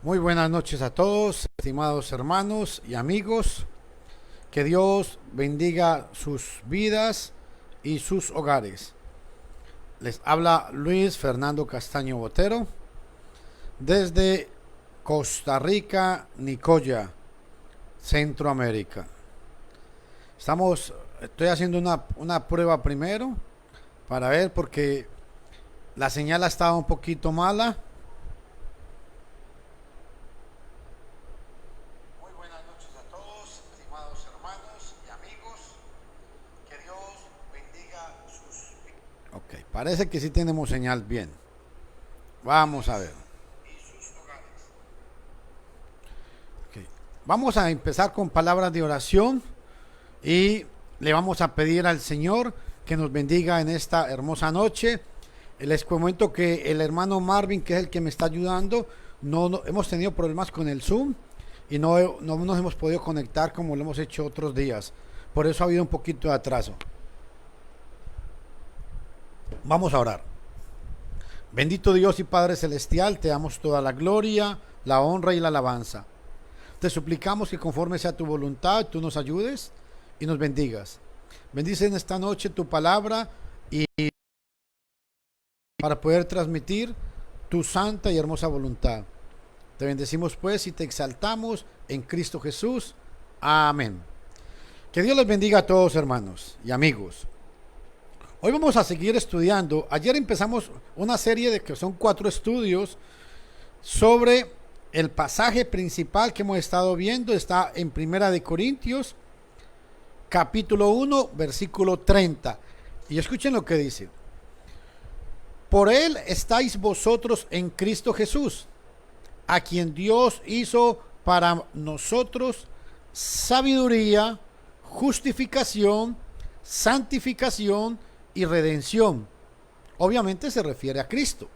Muy buenas noches a todos, estimados hermanos y amigos. Que Dios bendiga sus vidas y sus hogares. Les habla Luis Fernando Castaño Botero desde Costa Rica, Nicoya, Centroamérica. Estoy haciendo una prueba primero para ver porque la señal ha estado un poquito mala. Muy buenas noches a todos, estimados hermanos y amigos. Que Dios bendiga sus vidas. Ok, parece que sí tenemos señal bien. Vamos a ver. Okay. Vamos a empezar con palabras de oración y le vamos a pedir al Señor que nos bendiga en esta hermosa noche. Les comento que el hermano Marvin, que es el que me está ayudando, no hemos tenido problemas con el Zoom y no nos hemos podido conectar como lo hemos hecho otros días. Por eso ha habido un poquito de atraso. Vamos a orar. Bendito Dios y Padre Celestial, te damos toda la gloria, la honra y la alabanza. Te suplicamos que conforme sea tu voluntad, tú nos ayudes y nos bendigas. Bendice en esta noche tu palabra y para poder transmitir tu santa y hermosa voluntad. Te bendecimos pues y te exaltamos en Cristo Jesús. Amén. Que Dios les bendiga a todos, hermanos y amigos. Hoy vamos a seguir estudiando. Ayer empezamos una serie de que son 4 estudios sobre el pasaje principal que hemos estado viendo. Está en Primera de Corintios, capítulo 1, versículo 30. Y escuchen lo que dice. Por él estáis vosotros en Cristo Jesús, a quien Dios hizo para nosotros sabiduría, justificación, santificación y redención. Obviamente se refiere a Cristo.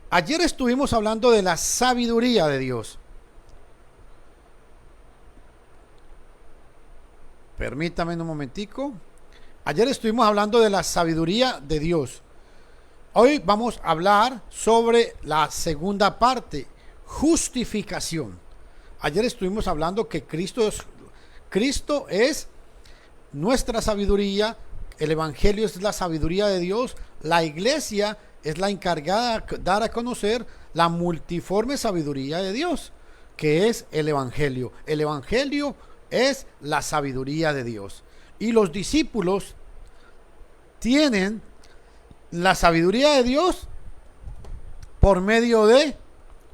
Ayer estuvimos hablando de la sabiduría de Dios. Permítame un momentico. Ayer estuvimos hablando de la sabiduría de Dios. Hoy vamos a hablar sobre la segunda parte, justificación. Ayer estuvimos hablando que Cristo es nuestra sabiduría, el Evangelio es la sabiduría de Dios, la iglesia es la encargada de dar a conocer la multiforme sabiduría de Dios, que es el Evangelio. El Evangelio es la sabiduría de Dios. Y los discípulos tienen la sabiduría de Dios por medio de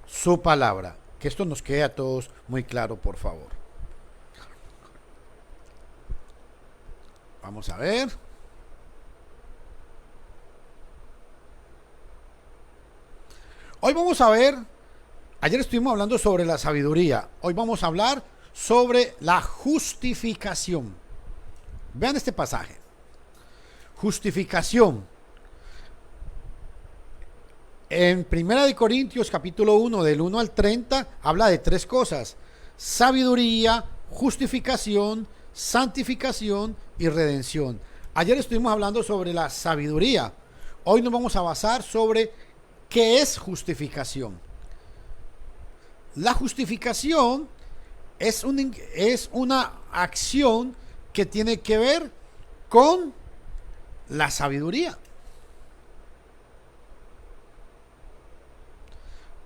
su palabra. Que esto nos quede a todos muy claro, por favor. Vamos a ver. Hoy vamos a ver, ayer estuvimos hablando sobre la sabiduría. Hoy vamos a hablar sobre la justificación. Vean este pasaje. Justificación. En Primera de Corintios capítulo 1 del 1 al 30 habla de 3 cosas: sabiduría, justificación, santificación y redención. Ayer estuvimos hablando sobre la sabiduría. Hoy nos vamos a basar sobre qué es justificación. La justificación es una acción que tiene que ver con la sabiduría.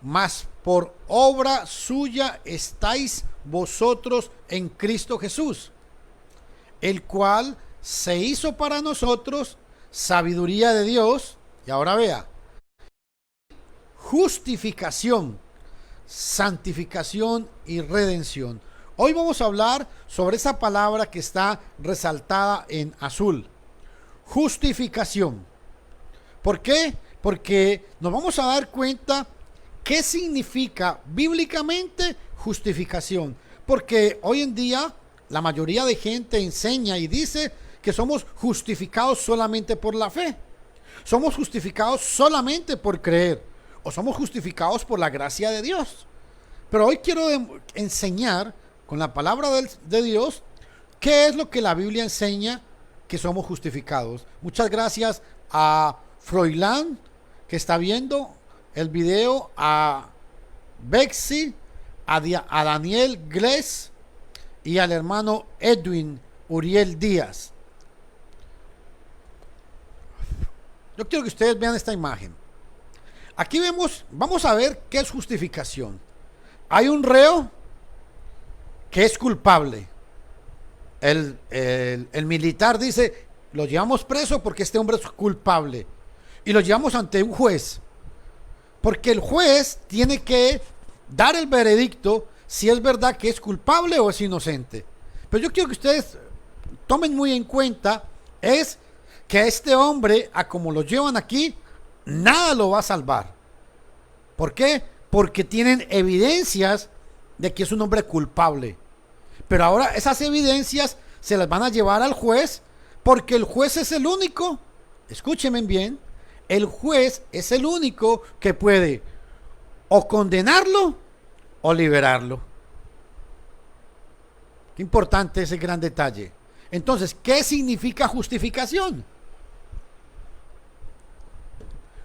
Mas por obra suya estáis vosotros en Cristo Jesús, el cual se hizo para nosotros sabiduría de Dios. Y ahora vea, justificación, santificación y redención. Hoy vamos a hablar sobre esa palabra que está resaltada en azul, justificación. ¿Por qué? Porque nos vamos a dar cuenta ¿qué significa bíblicamente justificación? Porque hoy en día la mayoría de gente enseña y dice que somos justificados solamente por la fe. Somos justificados solamente por creer. O somos justificados por la gracia de Dios. Pero hoy quiero enseñar con la palabra de Dios qué es lo que la Biblia enseña que somos justificados. Muchas gracias a Froilán que está viendo el video, a Bexi, a Daniel Gless y al hermano Edwin Uriel Díaz. Yo quiero que ustedes vean esta imagen. Aquí vamos a ver qué es justificación. Hay un reo que es culpable. El militar dice, lo llevamos preso porque este hombre es culpable. Y lo llevamos ante un juez. Porque el juez tiene que dar el veredicto si es verdad que es culpable o es inocente. Pero yo quiero que ustedes tomen muy en cuenta es que a este hombre, a como lo llevan aquí, nada lo va a salvar. ¿Por qué? Porque tienen evidencias de que es un hombre culpable. Pero ahora esas evidencias se las van a llevar al juez, porque el juez es el único, escúchenme bien, el juez es el único que puede o condenarlo o liberarlo. Qué importante ese gran detalle. Entonces, ¿qué significa justificación?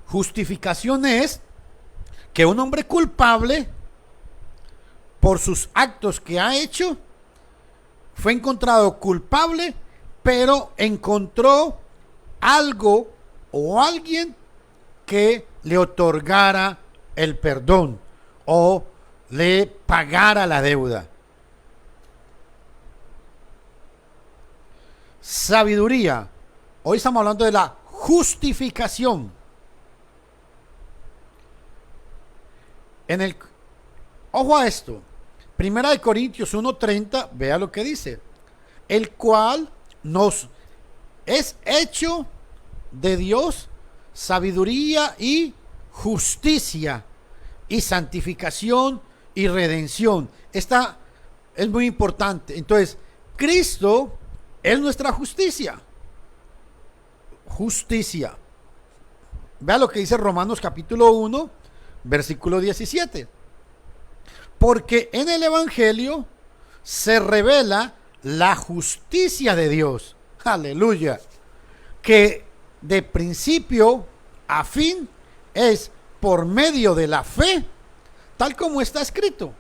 Justificación es que un hombre culpable por sus actos que ha hecho fue encontrado culpable, pero encontró algo o alguien que le otorgara el perdón o le pagara la deuda. Sabiduría. Hoy estamos hablando de la justificación. Ojo a esto. Primera de Corintios 1:30, vea lo que dice. El cual nos es hecho de Dios sabiduría y justicia y santificación y redención. Esta es muy importante. Entonces, Cristo es nuestra justicia. Justicia. Vea lo que dice Romanos capítulo 1, versículo 17. Porque en el Evangelio se revela la justicia de Dios. Aleluya. Que de principio a fin es por medio de la fe, tal como está escrito.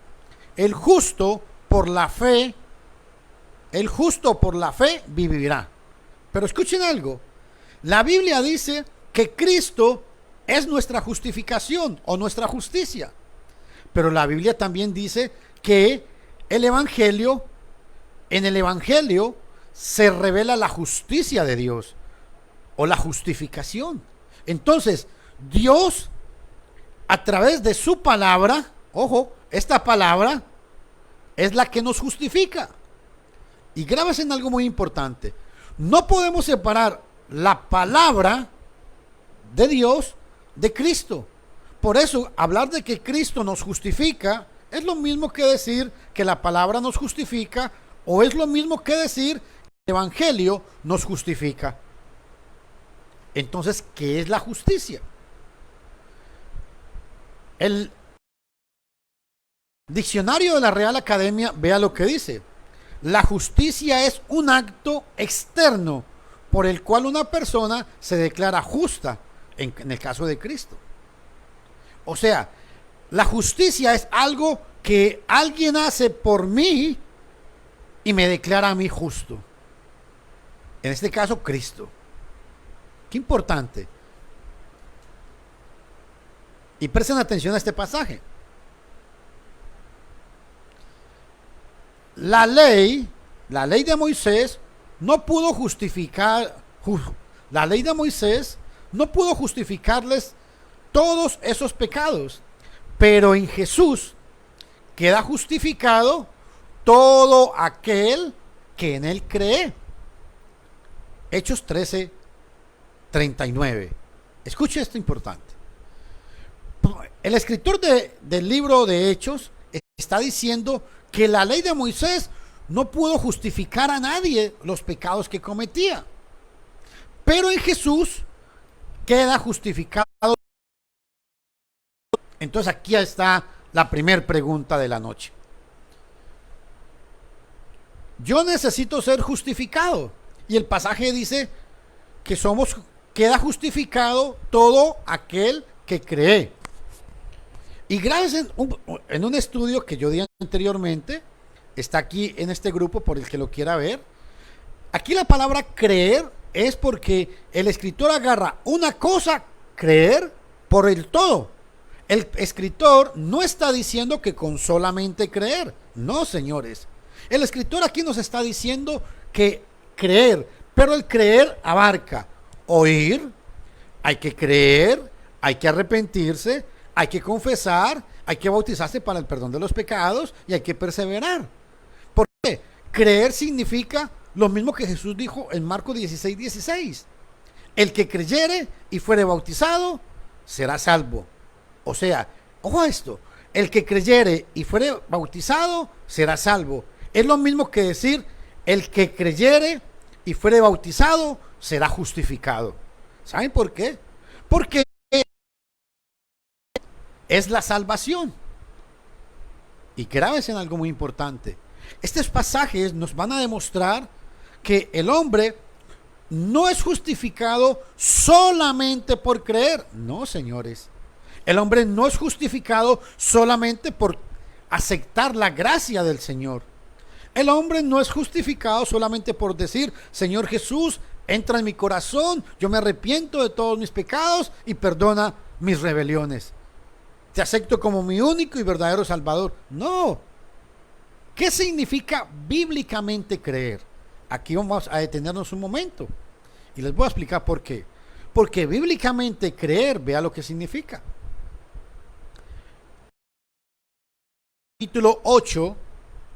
El justo por la fe vivirá. Pero escuchen algo. La Biblia dice que Cristo es nuestra justificación o nuestra justicia. Pero la Biblia también dice que en el Evangelio se revela la justicia de Dios o la justificación. Entonces, Dios, a través de su palabra, ojo, esta palabra es la que nos justifica. Y grábase en algo muy importante. No podemos separar la palabra de Dios de Cristo. Por eso, hablar de que Cristo nos justifica es lo mismo que decir que la palabra nos justifica, o es lo mismo que decir que el Evangelio nos justifica. Entonces, ¿qué es la justicia? El diccionario de la Real Academia, vea lo que dice. La justicia es un acto externo por el cual una persona se declara justa, en el caso de Cristo. O sea, la justicia es algo que alguien hace por mí y me declara a mí justo. En este caso, Cristo. Qué importante. Y presten atención a este pasaje. La ley de Moisés no pudo justificarles todos esos pecados, pero en Jesús queda justificado todo aquel que en él cree. Hechos 13:39. Escuche esto importante. El escritor del libro de Hechos está diciendo que la ley de Moisés no pudo justificar a nadie los pecados que cometía, pero en Jesús queda justificado. Entonces aquí está la primera pregunta de la noche. Yo necesito ser justificado, y el pasaje dice que queda justificado todo aquel que cree. Y gracias en un estudio que yo di anteriormente, está aquí en este grupo por el que lo quiera ver. Aquí la palabra creer es porque el escritor agarra una cosa, creer, por el todo. El escritor no está diciendo que con solamente creer. No, señores. El escritor aquí nos está diciendo que creer, pero el creer abarca oír, hay que creer, hay que arrepentirse, hay que confesar, hay que bautizarse para el perdón de los pecados y hay que perseverar. ¿Por qué? Creer significa lo mismo que Jesús dijo en Marcos 16:16. El que creyere y fuere bautizado será salvo. O sea, ojo a esto, el que creyere y fuere bautizado será salvo. Es lo mismo que decir, el que creyere y fuere bautizado será justificado. ¿Saben por qué? Porque es la salvación. Y grábense en algo muy importante. Estos pasajes nos van a demostrar que el hombre no es justificado solamente por creer. No, señores. El hombre no es justificado solamente por aceptar la gracia del Señor. El hombre no es justificado solamente por decir, Señor Jesús, entra en mi corazón, yo me arrepiento de todos mis pecados y perdona mis rebeliones. Te acepto como mi único y verdadero Salvador. No. ¿Qué significa bíblicamente creer? Aquí vamos a detenernos un momento y les voy a explicar por qué. Porque bíblicamente creer, vea lo que significa. Capítulo 8,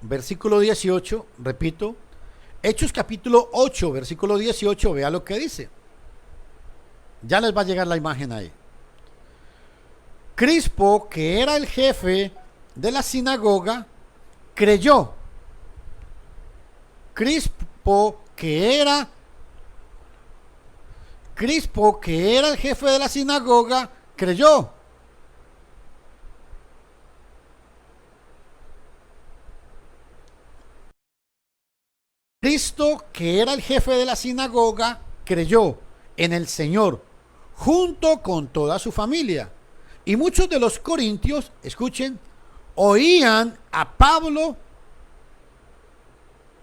versículo 18, repito, Hechos capítulo 8, versículo 18, vea lo que dice. Ya les va a llegar la imagen ahí. Crispo, que era el jefe de la sinagoga, creyó. Crispo, que era el jefe de la sinagoga, creyó. Cristo, que era el jefe de la sinagoga, creyó en el Señor junto con toda su familia. Y muchos de los corintios, escuchen, oían a Pablo,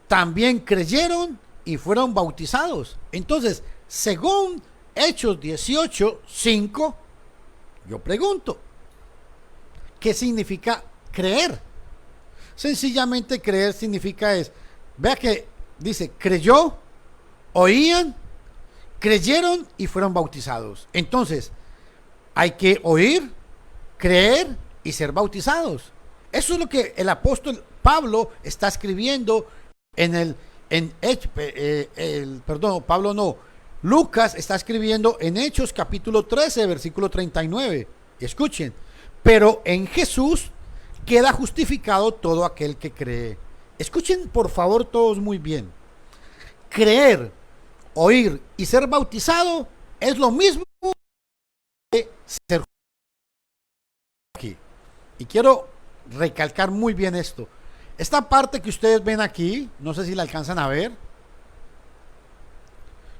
también creyeron y fueron bautizados. Entonces, según Hechos 18:5, yo pregunto, ¿qué significa creer? Sencillamente creer significa vea que dice, creyó, oían, creyeron y fueron bautizados. Entonces, hay que oír, creer y ser bautizados. Eso es lo que el apóstol Pablo está escribiendo Lucas está escribiendo en Hechos capítulo 13, versículo 39. Escuchen, pero en Jesús queda justificado todo aquel que cree. Escuchen por favor todos muy bien. Creer, oír y ser bautizado es lo mismo que ser aquí. Y quiero recalcar muy bien esto. Esta parte que ustedes ven aquí, no sé si la alcanzan a ver,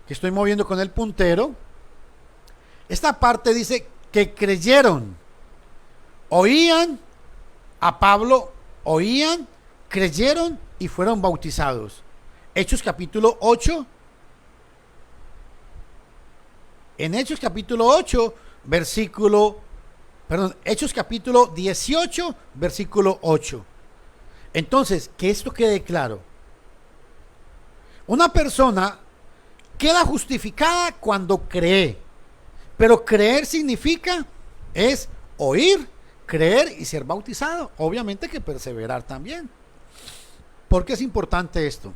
que estoy moviendo con el puntero. Esta parte dice que creyeron, oían a Pablo, oían, creyeron y fueron bautizados. Hechos capítulo 8. En Hechos capítulo 8, Hechos capítulo 18, versículo 8. Entonces, que esto quede claro. Una persona queda justificada cuando cree. Pero creer significa es oír, creer y ser bautizado. Obviamente que perseverar también. ¿Por qué es importante esto?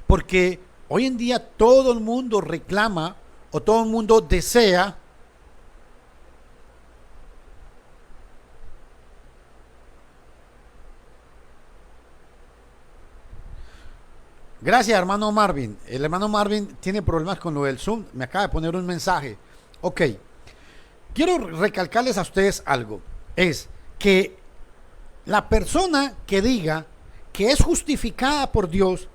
Porque hoy en día todo el mundo reclama o todo el mundo desea Gracias, hermano Marvin. El hermano Marvin tiene problemas con lo del Zoom. Me acaba de poner un mensaje. Ok. Quiero recalcarles a ustedes algo. Es que la persona que diga que es justificada por Dios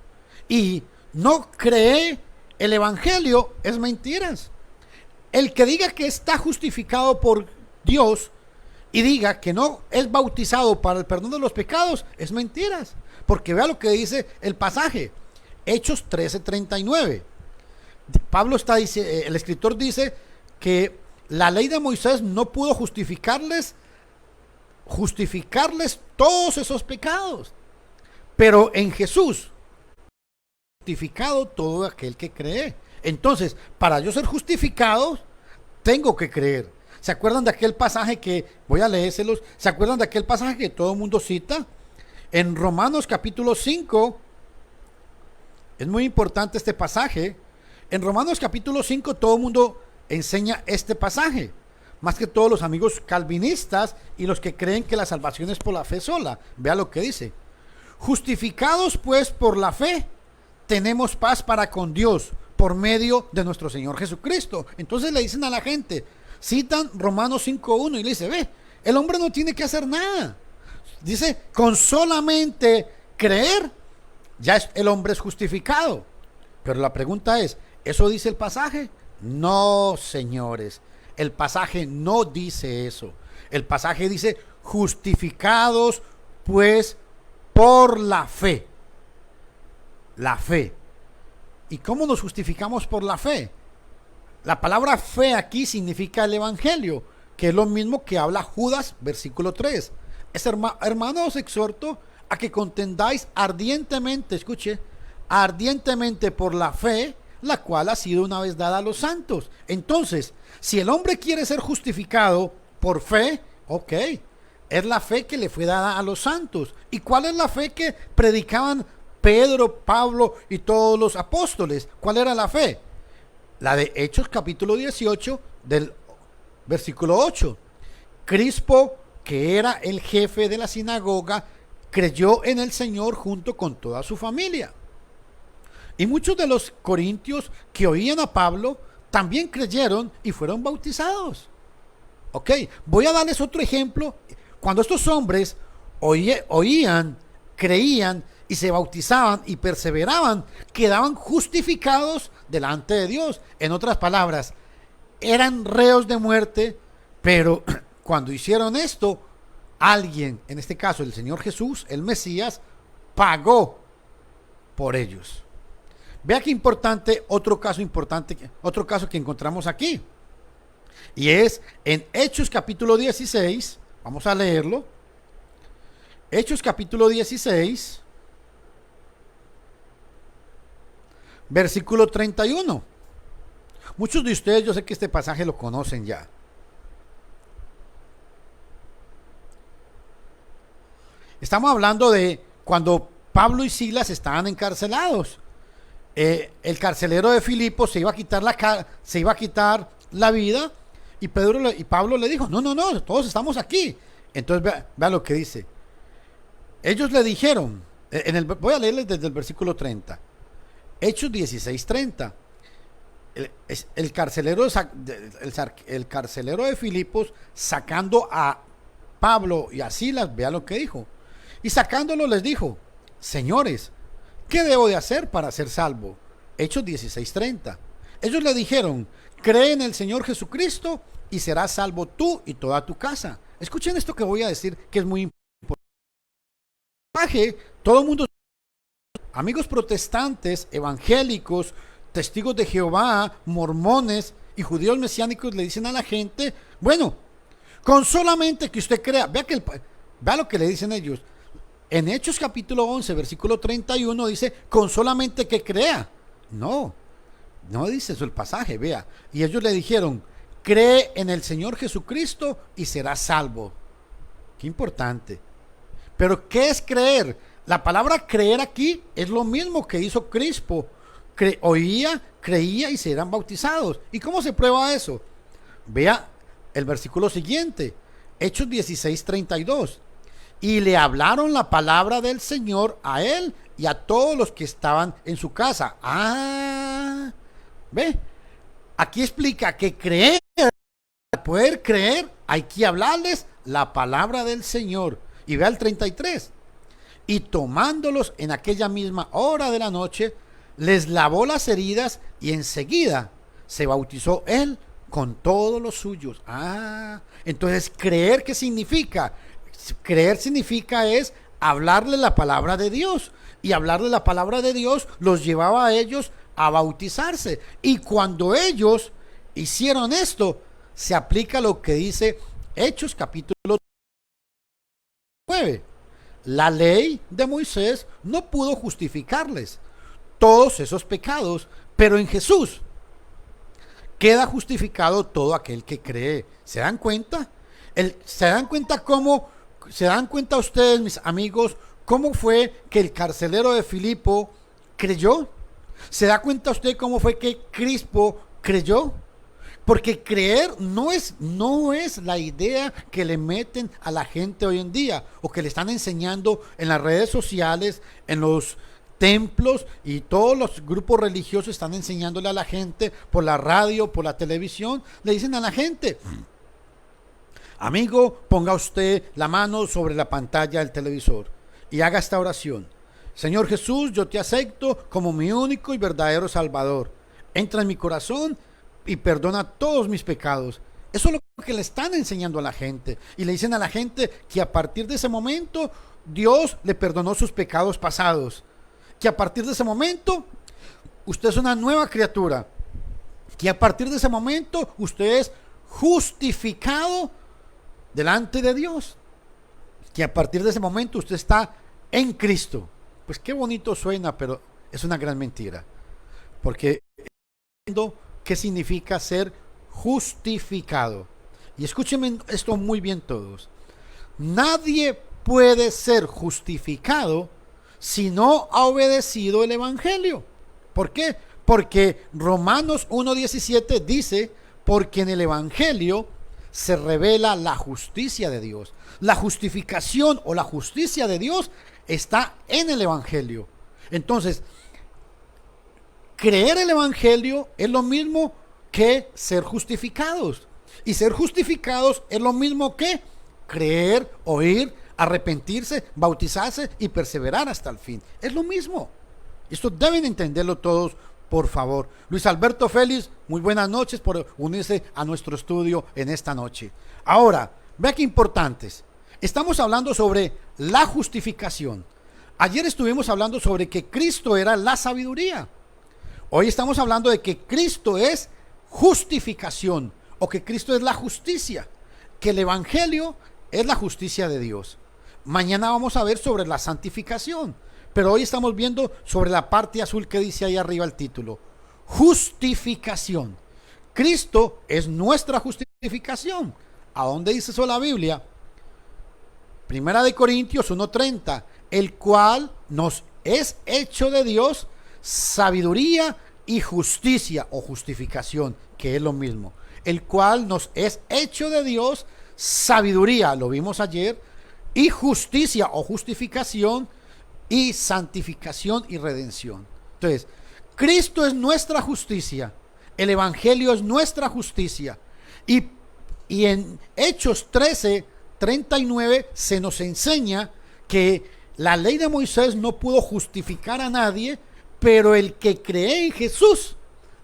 y no cree el evangelio es mentiras. El que diga que está justificado por Dios y diga que no es bautizado para el perdón de los pecados, es mentiras. Porque vea lo que dice el pasaje, Hechos 13:39. Pablo el escritor dice que la ley de Moisés no pudo justificarles todos esos pecados, pero en Jesús justificado todo aquel que cree. Entonces, para yo ser justificado, tengo que creer. ¿Se acuerdan de aquel pasaje que, voy a leérselos, ¿se acuerdan de aquel pasaje que todo el mundo cita? En Romanos capítulo 5, es muy importante este pasaje. En Romanos capítulo 5 todo el mundo enseña este pasaje, más que todos los amigos calvinistas y los que creen que la salvación es por la fe sola. Vea lo que dice: justificados pues por la fe, tenemos paz para con Dios por medio de nuestro Señor Jesucristo. Entonces le dicen a la gente, citan Romanos 5:1 y le dice, ve, el hombre no tiene que hacer nada. Dice, con solamente creer, ya el hombre es justificado. Pero la pregunta es, ¿eso dice el pasaje? No, señores, el pasaje no dice eso. El pasaje dice, justificados pues por la fe. La fe. ¿Y cómo nos justificamos por la fe? La palabra fe aquí significa el evangelio, que es lo mismo que habla Judas, versículo 3. Hermanos, os exhorto a que contendáis ardientemente, escuche, ardientemente por la fe, la cual ha sido una vez dada a los santos. Entonces, si el hombre quiere ser justificado por fe, ok, es la fe que le fue dada a los santos. ¿Y cuál es la fe que predicaban Pedro, Pablo y todos los apóstoles? ¿Cuál era la fe? La de Hechos capítulo 18 del versículo 8. Crispo, que era el jefe de la sinagoga, creyó en el Señor junto con toda su familia. Y muchos de los corintios que oían a Pablo también creyeron y fueron bautizados. Ok, voy a darles otro ejemplo. Cuando estos hombres oían, creían y se bautizaban y perseveraban, quedaban justificados delante de Dios. En otras palabras, eran reos de muerte, pero cuando hicieron esto, alguien, en este caso el Señor Jesús, el Mesías, pagó por ellos. Vea qué importante, otro caso que encontramos aquí. Y es en Hechos capítulo 16, vamos a leerlo. Hechos capítulo 16, versículo 31. Muchos de ustedes, yo sé que este pasaje lo conocen ya. Estamos hablando de cuando Pablo y Silas estaban encarcelados. El carcelero de Filipos se iba a quitar la vida, y Pablo le dijo, no, todos estamos aquí. Entonces vea lo que dice. Ellos le dijeron, voy a leerles desde el versículo 30. Hechos 16:30. El carcelero de Filipos, sacando a Pablo y a Silas, vea lo que dijo. Y sacándolo les dijo, señores, ¿qué debo de hacer para ser salvo? Hechos 16:30. Ellos le dijeron, cree en el Señor Jesucristo y serás salvo tú y toda tu casa. Escuchen esto que voy a decir, que es muy importante. Todo el mundo, amigos protestantes, evangélicos, testigos de Jehová, mormones y judíos mesiánicos le dicen a la gente, bueno, con solamente que usted crea, vea lo que le dicen ellos. En Hechos capítulo 11, versículo 31 dice, con solamente que crea. No dice eso el pasaje, vea. Y ellos le dijeron, cree en el Señor Jesucristo y serás salvo. Qué importante. Pero ¿qué es creer? La palabra creer aquí es lo mismo que hizo Crispo. Oía, creía y serán bautizados. ¿Y cómo se prueba eso? Vea el versículo siguiente, Hechos 16:32. Y le hablaron la palabra del Señor a él y a todos los que estaban en su casa. Ve, aquí explica que creer, para poder creer, hay que hablarles la palabra del Señor. Y vea el 33. Y tomándolos en aquella misma hora de la noche, les lavó las heridas y enseguida se bautizó él con todos los suyos. Entonces, ¿creer qué significa? Creer significa es hablarle la palabra de Dios. Y hablarle la palabra de Dios los llevaba a ellos a bautizarse. Y cuando ellos hicieron esto, se aplica lo que dice Hechos capítulo 9. La ley de Moisés no pudo justificarles todos esos pecados, pero en Jesús queda justificado todo aquel que cree. ¿Se dan cuenta? ¿Se dan cuenta ustedes, mis amigos, cómo fue que el carcelero de Filipo creyó? ¿Se da cuenta usted cómo fue que Crispo creyó? Porque creer no es la idea que le meten a la gente hoy en día o que le están enseñando en las redes sociales, en los templos, y todos los grupos religiosos están enseñándole a la gente por la radio, por la televisión. Le dicen a la gente: amigo, ponga usted la mano sobre la pantalla del televisor y haga esta oración: Señor Jesús, yo te acepto como mi único y verdadero Salvador. Entra en mi corazón y perdona todos mis pecados. Eso es lo que le están enseñando a la gente. Y le dicen a la gente que a partir de ese momento Dios le perdonó sus pecados pasados. Que a partir de ese momento usted es una nueva criatura. Que a partir de ese momento usted es justificado delante de Dios. Que a partir de ese momento usted está en Cristo. Pues qué bonito suena, pero es una gran mentira. Porque ¿qué significa ser justificado? Y escúchenme esto muy bien todos. Nadie puede ser justificado si no ha obedecido el Evangelio. ¿Por qué? Porque Romanos 1:17 dice: porque en el Evangelio se revela la justicia de Dios. La justificación o la justicia de Dios está en el Evangelio. Entonces, creer el Evangelio es lo mismo que ser justificados. Y ser justificados es lo mismo que creer, oír, arrepentirse, bautizarse y perseverar hasta el fin. Es lo mismo. Esto deben entenderlo todos, por favor. Luis Alberto Félix, muy buenas noches por unirse a nuestro estudio en esta noche. Ahora, vea qué importantes. Estamos hablando sobre la justificación. Ayer estuvimos hablando sobre que Cristo era la sabiduría. Hoy estamos hablando de que Cristo es justificación, o que Cristo es la justicia, que el Evangelio es la justicia de Dios. Mañana vamos a ver sobre la santificación, pero hoy estamos viendo sobre la parte azul que dice ahí arriba el título: justificación. Cristo es nuestra justificación. ¿A dónde dice eso la Biblia? Primera de Corintios 1:30, el cual nos es hecho de Dios sabiduría y justicia, o justificación, que es lo mismo. El cual nos es hecho de Dios sabiduría, lo vimos ayer, y justicia o justificación, y santificación y redención. Entonces, Cristo es nuestra justicia, el Evangelio es nuestra justicia, y en Hechos 13:39 se nos enseña que la ley de Moisés no pudo justificar a nadie, pero el que cree en Jesús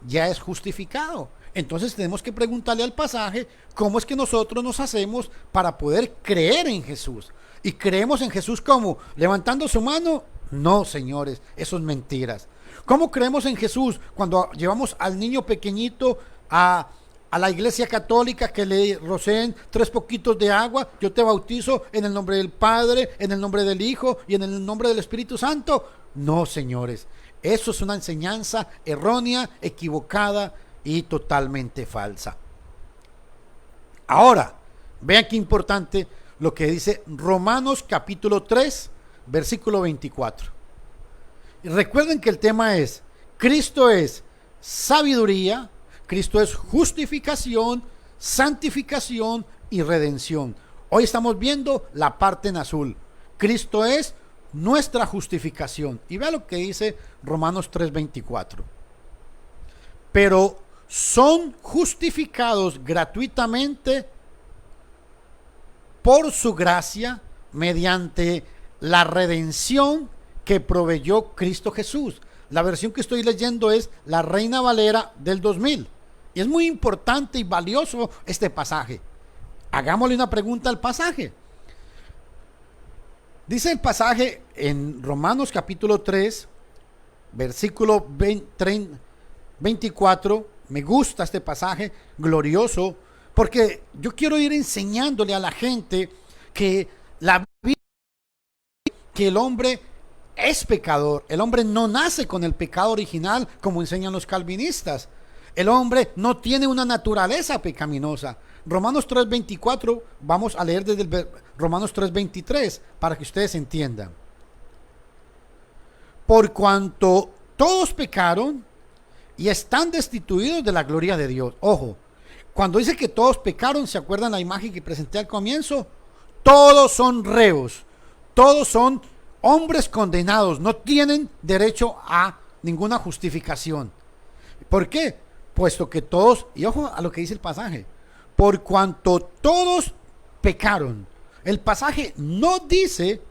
ya es justificado. Entonces tenemos que preguntarle al pasaje: ¿cómo es que nosotros nos hacemos para poder creer en Jesús? ¿Y creemos en Jesús cómo? ¿Levantando su mano? No, señores, eso es mentiras. ¿Cómo creemos en Jesús? Cuando llevamos al niño pequeñito a la iglesia católica, que le roceen 3 poquitos de agua: yo te bautizo en el nombre del Padre, en el nombre del Hijo y en el nombre del Espíritu Santo. No, señores, eso es una enseñanza errónea, equivocada y totalmente falsa. Ahora, vean qué importante lo que dice Romanos capítulo 3, versículo 24. Y recuerden que el tema es: Cristo es sabiduría, Cristo es justificación, santificación y redención. Hoy estamos viendo la parte en azul. Cristo es nuestra justificación. Y vea lo que dice Romanos 3:24. Pero son justificados gratuitamente por su gracia mediante la redención que proveyó Cristo Jesús. La versión que estoy leyendo es la Reina Valera del 2000. Y es muy importante y valioso este pasaje. Hagámosle una pregunta al pasaje. Dice el pasaje en Romanos capítulo 3, versículo 24. Me gusta este pasaje glorioso, porque yo quiero ir enseñándole a la gente que la Biblia, que el hombre es pecador. El hombre no nace con el pecado original como enseñan los calvinistas. El hombre no tiene una naturaleza pecaminosa. Romanos 3:24, vamos a leer desde el Romanos 3:23 para que ustedes entiendan. Por cuanto todos pecaron y están destituidos de la gloria de Dios. Ojo, cuando dice que todos pecaron, ¿se acuerdan la imagen que presenté al comienzo? Todos son reos, todos son hombres condenados, no tienen derecho a ninguna justificación. ¿Por qué? Puesto que todos, y ojo a lo que dice el pasaje, por cuanto todos pecaron. El pasaje no dice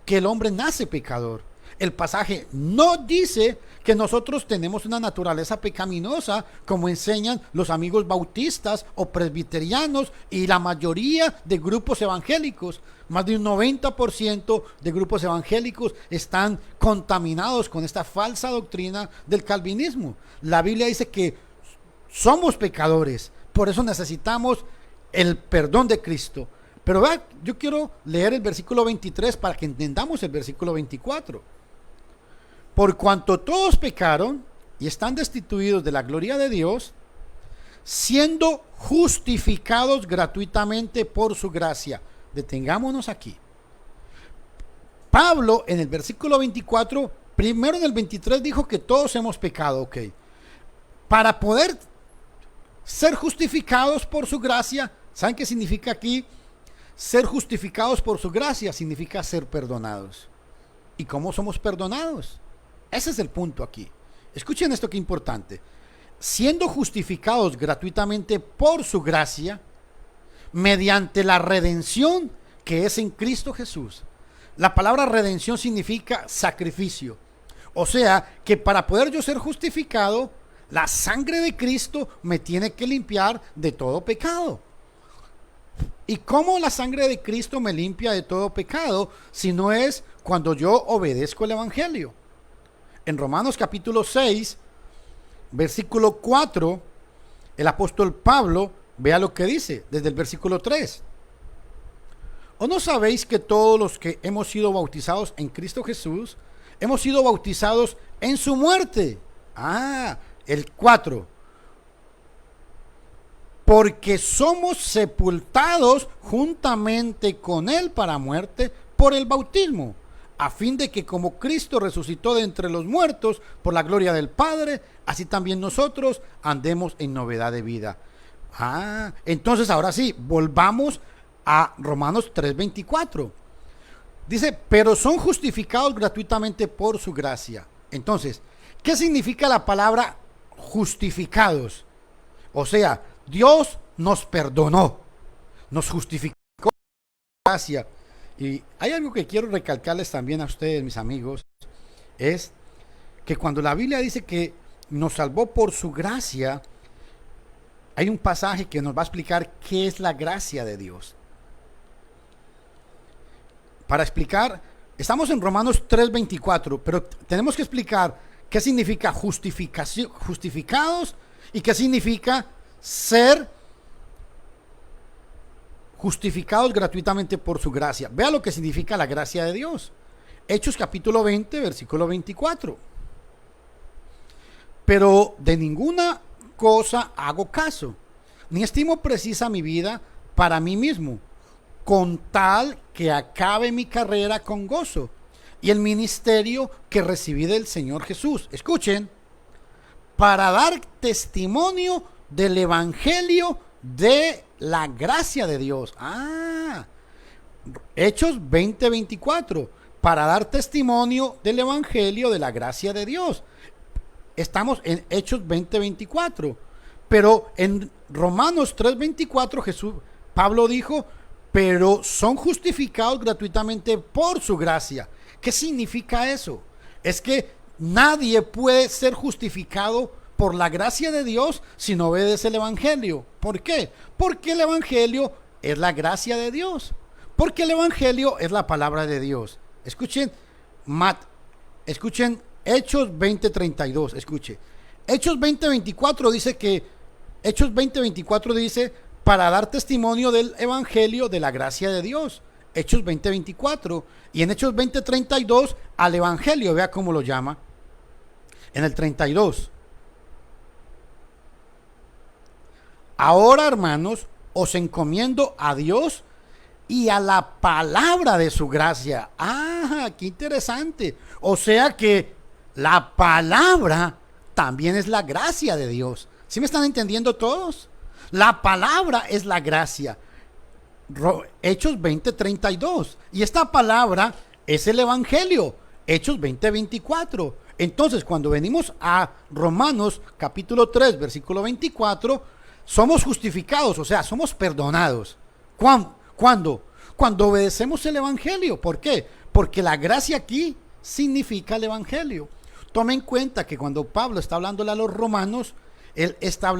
que el hombre nace pecador. El pasaje no dice que nosotros tenemos una naturaleza pecaminosa como enseñan los amigos bautistas o presbiterianos y la mayoría de grupos evangélicos. Más de un 90% de grupos evangélicos están contaminados con esta falsa doctrina del calvinismo. La Biblia dice que somos pecadores, por eso necesitamos el perdón de Cristo. Pero vea, yo quiero leer el versículo 23 para que entendamos el versículo 24. Por cuanto todos pecaron y están destituidos de la gloria de Dios, siendo justificados gratuitamente por su gracia. Detengámonos aquí. Pablo en el versículo 24, primero en el 23 dijo que todos hemos pecado, ok. Para poder ser justificados por su gracia, ¿saben qué significa aquí? Ser justificados por su gracia significa ser perdonados. ¿Y cómo somos perdonados? Ese es el punto aquí. Escuchen esto que importante. Siendo justificados gratuitamente por su gracia, mediante la redención que es en Cristo Jesús. La palabra redención significa sacrificio. O sea, que para poder yo ser justificado, la sangre de Cristo me tiene que limpiar de todo pecado. ¿Y cómo la sangre de Cristo me limpia de todo pecado? Si no es cuando yo obedezco el Evangelio. En Romanos capítulo 6, versículo 4, el apóstol Pablo, vea lo que dice desde el versículo 3. ¿O no sabéis que todos los que hemos sido bautizados en Cristo Jesús, hemos sido bautizados en su muerte? El 4. Porque somos sepultados juntamente con él para muerte por el bautismo, a fin de que como Cristo resucitó de entre los muertos por la gloria del Padre, así también nosotros andemos en novedad de vida. Entonces ahora sí, volvamos a Romanos 3:24. Dice, pero son justificados gratuitamente por su gracia. Entonces, ¿qué significa la palabra justificados? O sea, Dios nos perdonó, nos justificó por gracia. Y hay algo que quiero recalcarles también a ustedes, mis amigos, es que cuando la Biblia dice que nos salvó por su gracia, hay un pasaje que nos va a explicar qué es la gracia de Dios. Para explicar, estamos en Romanos 3:24, pero tenemos que explicar qué significa justificación, justificados, y qué significa ser justificados gratuitamente por su gracia. Vea lo que significa la gracia de Dios. Hechos capítulo 20, versículo 24. Pero de ninguna cosa hago caso, ni estimo precisa mi vida para mí mismo, con tal que acabe mi carrera con gozo y el ministerio que recibí del Señor Jesús. Escuchen, para dar testimonio del evangelio de la gracia de Dios. Hechos 20:24, para dar testimonio del evangelio de la gracia de Dios. Estamos en Hechos 20:24, pero en Romanos 3:24 Pablo dijo, pero son justificados gratuitamente por su gracia. ¿Qué significa eso? Es que nadie puede ser justificado por la gracia de Dios si no obedece el Evangelio. ¿Por qué? Porque el Evangelio es la gracia de Dios. Porque el Evangelio es la palabra de Dios. Escuchen, escuchen Hechos 20:32. Escuche. Hechos 20:24 dice que Hechos 20:24 dice para dar testimonio del Evangelio de la gracia de Dios. Hechos 20:24. Y en Hechos 20:32 al Evangelio, vea cómo lo llama. En el 32. Ahora, hermanos, os encomiendo a Dios y a la palabra de su gracia. Ah, qué interesante. O sea que la palabra también es la gracia de Dios. ¿Sí me están entendiendo todos? La palabra es la gracia. Hechos 20:32. Y esta palabra es el Evangelio. Hechos 20:24. Entonces, cuando venimos a Romanos capítulo 3, versículo 24, somos justificados, o sea, somos perdonados. ¿Cuándo? Cuando obedecemos el Evangelio. ¿Por qué? Porque la gracia aquí significa el Evangelio. Tome en cuenta que cuando Pablo está hablándole a los romanos, él está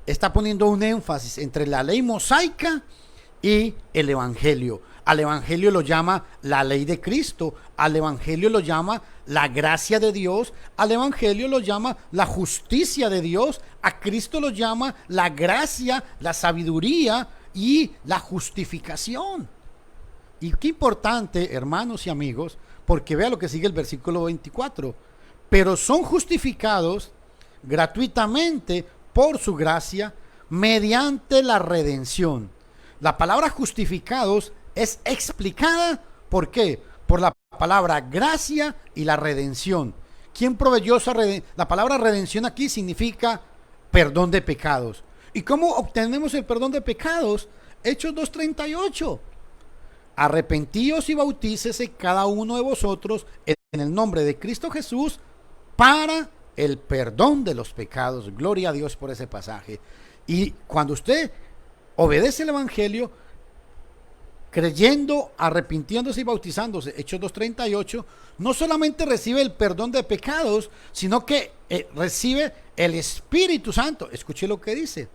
está poniendo un énfasis entre la ley mosaica y el Evangelio. Al Evangelio lo llama la ley de Cristo, al Evangelio lo llama la gracia de Dios, al Evangelio lo llama la justicia de Dios, a Cristo lo llama la gracia, la sabiduría y la justificación. Y qué importante, hermanos y amigos, porque vea lo que sigue el versículo 24. Pero son justificados gratuitamente por su gracia mediante la redención. La palabra justificados es explicada, ¿por qué? Por la palabra gracia y la redención. ¿Quién proveyó esa redención? La palabra redención aquí significa perdón de pecados. ¿Y cómo obtenemos el perdón de pecados? Hechos 2:38. Arrepentíos y bautícese cada uno de vosotros en el nombre de Cristo Jesús para el perdón de los pecados. Gloria a Dios por ese pasaje. Y cuando usted obedece el Evangelio, creyendo, arrepintiéndose y bautizándose, Hechos 2:38, no solamente recibe el perdón de pecados, sino que recibe el Espíritu Santo. Escuche lo que dice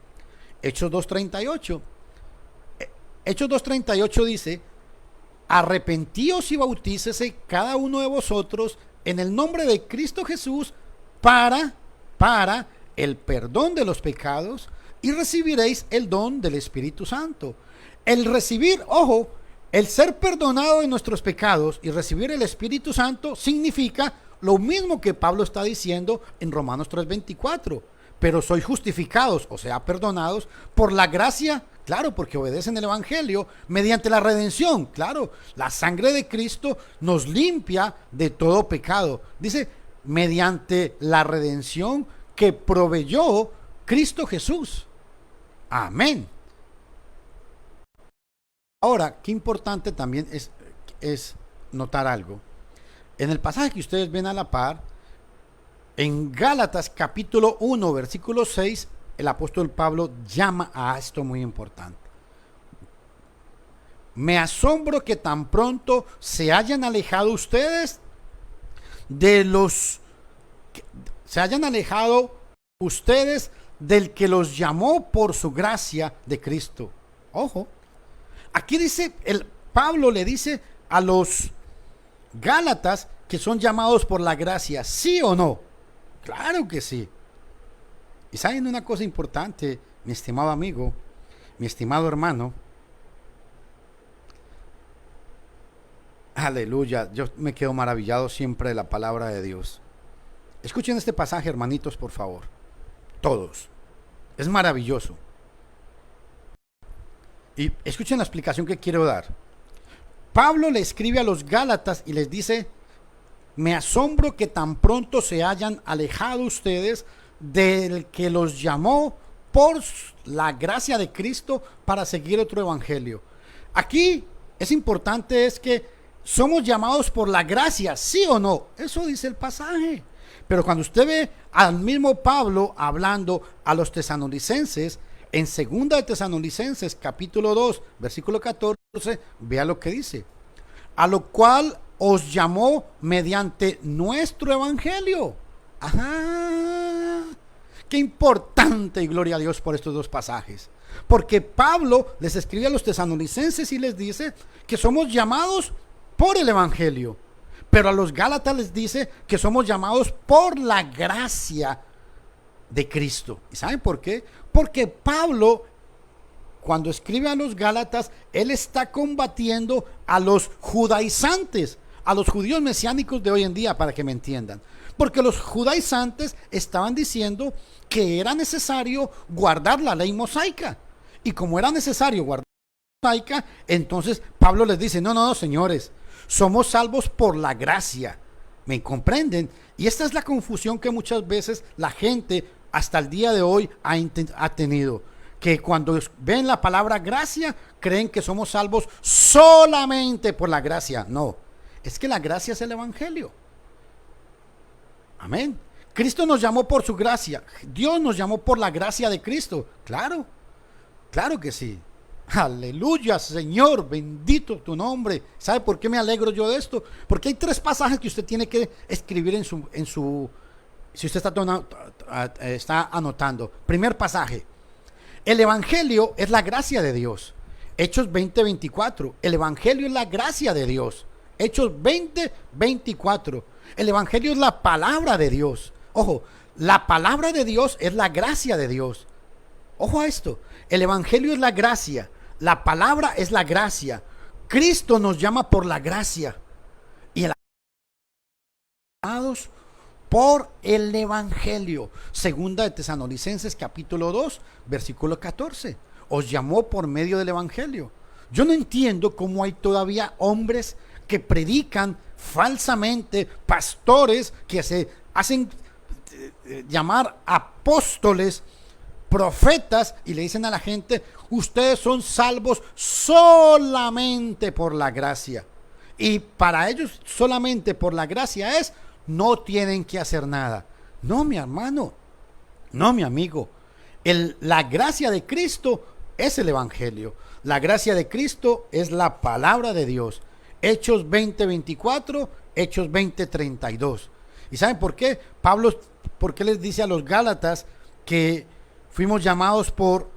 Hechos 2:38. Hechos 2:38 dice: arrepentíos y bautícese cada uno de vosotros en el nombre de Cristo Jesús para el perdón de los pecados y recibiréis el don del Espíritu Santo. El recibir, ojo, el ser perdonado de nuestros pecados y recibir el Espíritu Santo significa lo mismo que Pablo está diciendo en Romanos 3:24. Pero sois justificados, o sea, perdonados por la gracia, claro, porque obedecen el Evangelio, mediante la redención, claro, la sangre de Cristo nos limpia de todo pecado. Dice, mediante la redención que proveyó Cristo Jesús. Amén. Ahora, qué importante también es notar algo. En el pasaje que ustedes ven a la par, en Gálatas capítulo 1, versículo 6, el apóstol Pablo llama a esto muy importante. Me asombro que tan pronto se hayan alejado ustedes del que los llamó por su gracia de Cristo. Ojo, aquí dice, Pablo le dice a los Gálatas que son llamados por la gracia, ¿sí o no? Claro que sí. Y saben una cosa importante, mi estimado amigo, mi estimado hermano. Aleluya, yo me quedo maravillado siempre de la palabra de Dios. Escuchen este pasaje, hermanitos, por favor. Todos. Es maravilloso. Y escuchen la explicación que quiero dar. Pablo le escribe a los Gálatas y les dice: me asombro que tan pronto se hayan alejado ustedes del que los llamó por la gracia de Cristo para seguir otro evangelio. Aquí es importante es que somos llamados por la gracia, ¿sí o no? Eso dice el pasaje. Pero cuando usted ve al mismo Pablo hablando a los tesalonicenses, en 2 de Tesalonicenses capítulo 2, versículo 14, vea lo que dice: a lo cual os llamó mediante nuestro evangelio. Ajá. Qué importante, y gloria a Dios por estos dos pasajes. Porque Pablo les escribe a los tesalonicenses y les dice que somos llamados por el Evangelio. Pero a los Gálatas les dice que somos llamados por la gracia de Cristo. ¿Y saben por qué? Porque Pablo, cuando escribe a los Gálatas, él está combatiendo a los judaizantes, a los judíos mesiánicos de hoy en día, para que me entiendan. Porque los judaizantes estaban diciendo que era necesario guardar la ley mosaica. Y como era necesario guardar la ley mosaica, entonces Pablo les dice, no, señores, somos salvos por la gracia. ¿Me comprenden? Y esta es la confusión que muchas veces la gente hasta el día de hoy ha tenido. Que cuando ven la palabra gracia, creen que somos salvos solamente por la gracia. No, es que la gracia es el Evangelio. Amén. Cristo nos llamó por su gracia. Dios nos llamó por la gracia de Cristo. Claro, claro que sí. Aleluya, Señor, bendito tu nombre. ¿Sabe por qué me alegro yo de esto? Porque hay 3 pasajes que usted tiene que escribir en su si usted está anotando. Primer pasaje. El Evangelio es la gracia de Dios. Hechos 20:24. El Evangelio es la gracia de Dios. Hechos 20:24. El Evangelio es la palabra de Dios. Ojo, la palabra de Dios es la gracia de Dios. Ojo a esto. El Evangelio es la gracia. La palabra es la gracia. Cristo nos llama por la gracia. Y el por el Evangelio. Segunda de Tesalonicenses capítulo 2, versículo 14. Os llamó por medio del Evangelio. Yo no entiendo cómo hay todavía hombres que predican falsamente, pastores que se hacen llamar apóstoles, profetas, y le dicen a la gente, ustedes son salvos solamente por la gracia. Y para ellos solamente por la gracia es, no tienen que hacer nada. No, mi hermano, no, mi amigo. La gracia de Cristo es el Evangelio. La gracia de Cristo es la palabra de Dios. Hechos 20:24, Hechos 20:32. ¿Y saben por qué? Pablo, ¿por qué les dice a los Gálatas que fuimos llamados por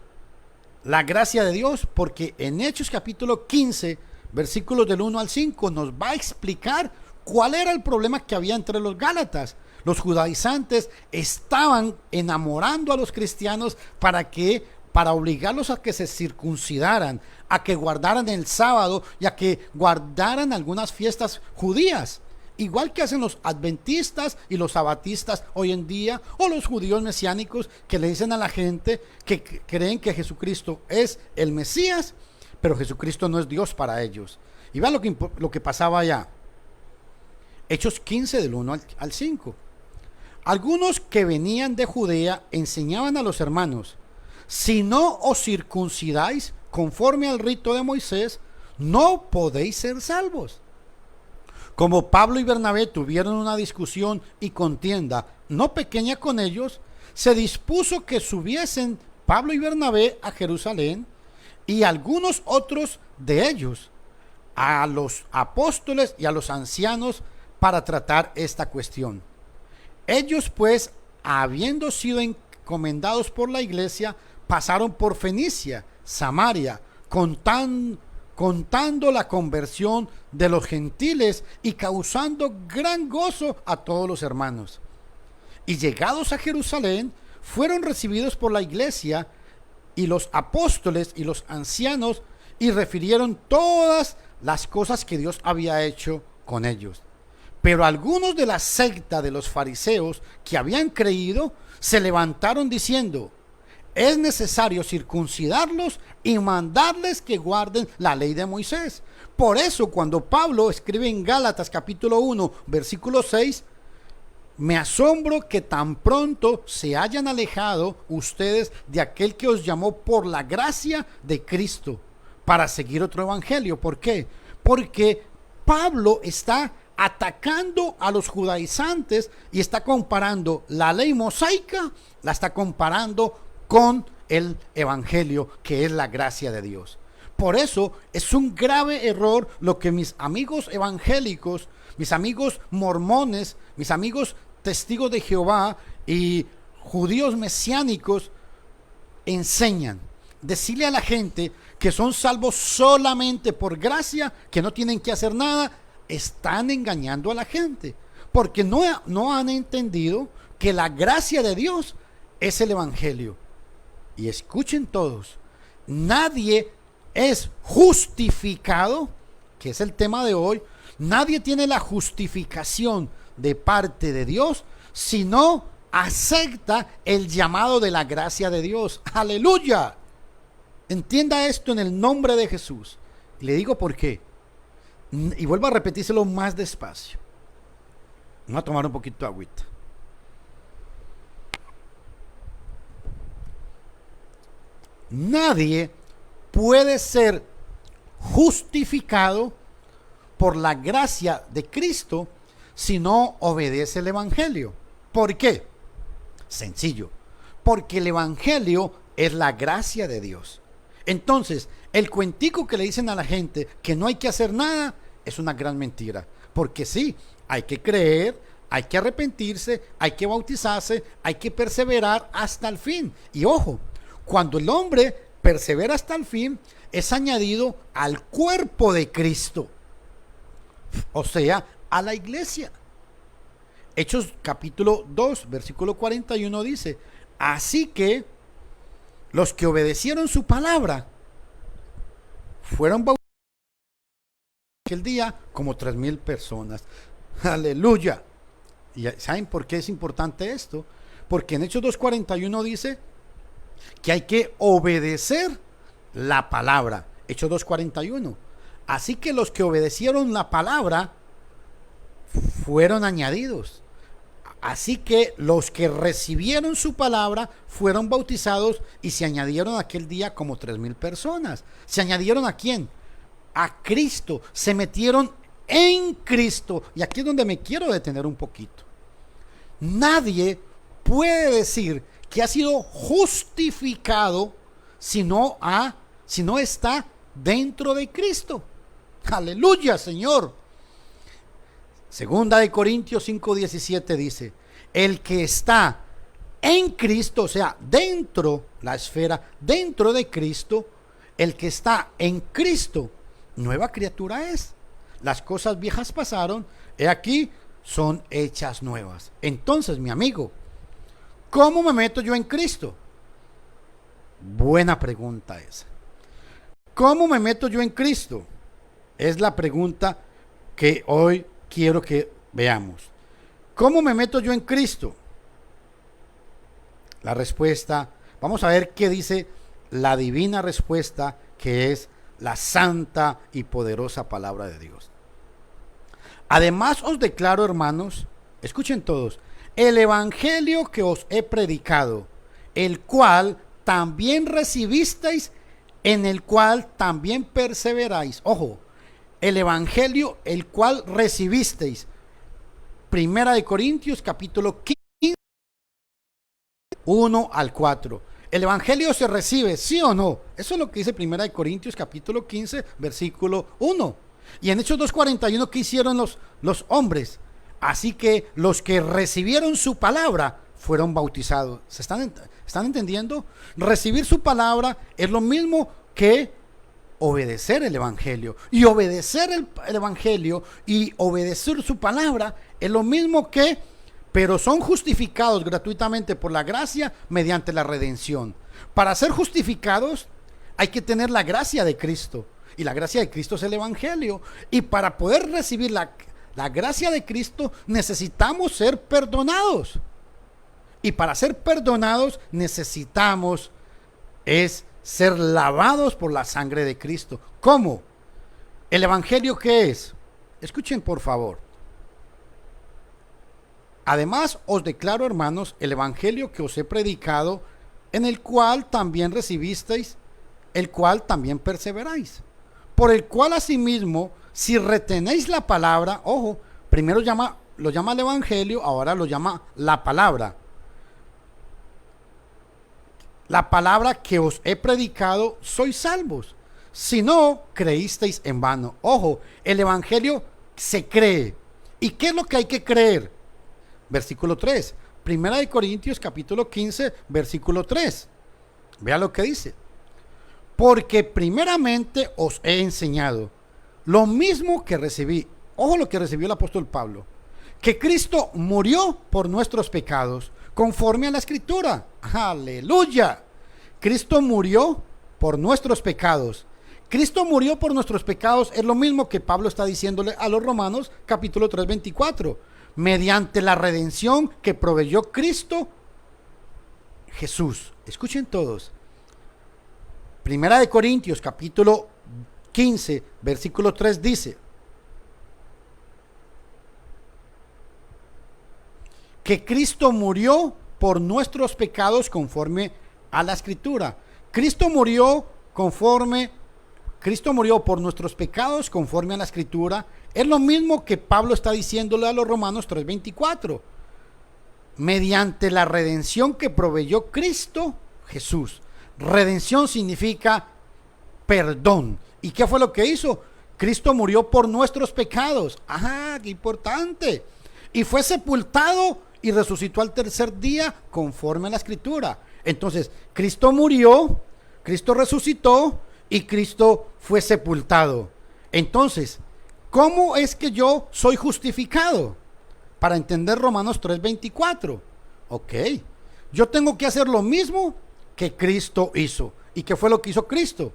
la gracia de Dios? Porque en Hechos capítulo 15, versículos del 1 al 5, nos va a explicar cuál era el problema que había entre los Gálatas. Los judaizantes estaban enamorando a los cristianos para obligarlos a que se circuncidaran, a que guardaran el sábado y a que guardaran algunas fiestas judías. Igual que hacen los adventistas y los sabatistas hoy en día, o los judíos mesiánicos que le dicen a la gente que creen que Jesucristo es el Mesías, pero Jesucristo no es Dios para ellos. Y vean lo que pasaba allá. Hechos 15 del 1 al 5. Algunos que venían de Judea enseñaban a los hermanos, si no os circuncidáis conforme al rito de Moisés, no podéis ser salvos. Como Pablo y Bernabé tuvieron una discusión y contienda no pequeña con ellos, se dispuso que subiesen Pablo y Bernabé a Jerusalén y algunos otros de ellos a los apóstoles y a los ancianos para tratar esta cuestión. Ellos pues, habiendo sido encomendados por la iglesia, pasaron por Fenicia, Samaria, contando la conversión de los gentiles y causando gran gozo a todos los hermanos. Y llegados a Jerusalén, fueron recibidos por la iglesia y los apóstoles y los ancianos, y refirieron todas las cosas que Dios había hecho con ellos. Pero algunos de la secta de los fariseos que habían creído se levantaron diciendo, es necesario circuncidarlos y mandarles que guarden la ley de Moisés. Por eso cuando Pablo escribe en Gálatas capítulo 1 versículo 6, me asombro que tan pronto se hayan alejado ustedes de aquel que os llamó por la gracia de Cristo para seguir otro evangelio. ¿Por qué? Porque Pablo está atacando a los judaizantes y está comparando la ley mosaica, la está comparando con el evangelio, que es la gracia de Dios. Por eso es un grave error lo que mis amigos evangélicos, mis amigos mormones, mis amigos testigos de Jehová y judíos mesiánicos enseñan. Decirle a la gente que son salvos solamente por gracia, que no tienen que hacer nada, están engañando a la gente, porque no han entendido que la gracia de Dios es el evangelio. Y escuchen todos, nadie es justificado, que es el tema de hoy. Nadie tiene la justificación de parte de Dios si no acepta el llamado de la gracia de Dios. Aleluya. Entienda esto en el nombre de Jesús. Y le digo por qué. Y vuelvo a repetírselo más despacio. Vamos a tomar un poquito de agüita. Nadie puede ser justificado por la gracia de Cristo si no obedece el evangelio. ¿Por qué? Sencillo. Porque el evangelio es la gracia de Dios. Entonces, el cuentico que le dicen a la gente que no hay que hacer nada es una gran mentira. Porque sí, hay que creer, hay que arrepentirse, hay que bautizarse, hay que perseverar hasta el fin. Y ojo, cuando el hombre persevera hasta el fin, es añadido al cuerpo de Cristo, o sea, a la iglesia. Hechos capítulo 2, versículo 41 dice: así que los que obedecieron su palabra fueron bautizados aquel día como 3,000 personas. Aleluya. ¿Y saben por qué es importante esto? Porque en Hechos 2:41 dice que hay que obedecer la palabra. Hechos 2:41. Así que los que obedecieron la palabra fueron añadidos. Así que los que recibieron su palabra fueron bautizados y se añadieron aquel día como 3,000 personas. ¿Se añadieron a quién? A Cristo. Se metieron en Cristo. Y aquí es donde me quiero detener un poquito. Nadie puede decir que ha sido justificado si no está dentro de Cristo. Aleluya, Señor. Segunda de Corintios 5:17 dice: el que está en Cristo, o sea, dentro la esfera, dentro de Cristo, el que está en Cristo, nueva criatura es. Las cosas viejas pasaron, he aquí, son hechas nuevas. Entonces, mi amigo, ¿cómo me meto yo en Cristo? Buena pregunta esa. ¿Cómo me meto yo en Cristo? Es la pregunta que hoy quiero que veamos. ¿Cómo me meto yo en Cristo? La respuesta, vamos a ver qué dice la divina respuesta, que es la santa y poderosa palabra de Dios. Además os declaro, hermanos, escuchen todos, el evangelio que os he predicado, el cual también recibisteis, en el cual también perseveráis. Ojo, el evangelio el cual recibisteis. Primera de Corintios capítulo 15, 1 al 4. ¿El evangelio se recibe, sí o no? Eso es lo que dice Primera de Corintios capítulo 15, versículo 1. Y en Hechos 2:41, ¿qué hicieron los hombres? Así que los que recibieron su palabra fueron bautizados. ¿Se están entendiendo? Recibir su palabra es lo mismo que obedecer el evangelio. Y obedecer el evangelio y obedecer su palabra es lo mismo que, pero son justificados gratuitamente por la gracia mediante la redención. Para ser justificados hay que tener la gracia de Cristo. Y la gracia de Cristo es el evangelio. Y para poder recibir la gracia de Cristo necesitamos ser perdonados. Y para ser perdonados necesitamos ser lavados por la sangre de Cristo. ¿Cómo? ¿El evangelio qué es? Escuchen por favor. Además os declaro, hermanos, el evangelio que os he predicado, en el cual también recibisteis, el cual también perseveráis, por el cual asimismo, si retenéis la palabra, ojo, primero lo llama el evangelio, ahora lo llama la palabra. La palabra que os he predicado, sois salvos. Si no, creísteis en vano. Ojo, el evangelio se cree. ¿Y qué es lo que hay que creer? versículo 3. Primera de Corintios capítulo 15, versículo 3. Vea lo que dice. Porque primeramente os he enseñado lo mismo que recibí. Ojo lo que recibió el apóstol Pablo. Que Cristo murió por nuestros pecados, conforme a la Escritura. Aleluya. Cristo murió por nuestros pecados. Cristo murió por nuestros pecados es lo mismo que Pablo está diciéndole a los Romanos, capítulo 3, 24. Mediante la redención que proveyó Cristo Jesús. Escuchen todos. Primera de Corintios, capítulo 15, versículo 3 dice que Cristo murió por nuestros pecados conforme a la Escritura. Cristo murió por nuestros pecados conforme a la Escritura. Es lo mismo que Pablo está diciéndole a los Romanos 3:24. Mediante la redención que proveyó Cristo Jesús. Redención significa perdón. ¿Y qué fue lo que hizo? Cristo murió por nuestros pecados. Ajá, qué importante. Y fue sepultado y resucitó al tercer día conforme a la Escritura. Entonces, Cristo murió, Cristo resucitó y Cristo fue sepultado. Entonces, ¿cómo es que yo soy justificado? Para entender Romanos 3:24. Ok, yo tengo que hacer lo mismo que Cristo hizo. ¿Y qué fue lo que hizo Cristo?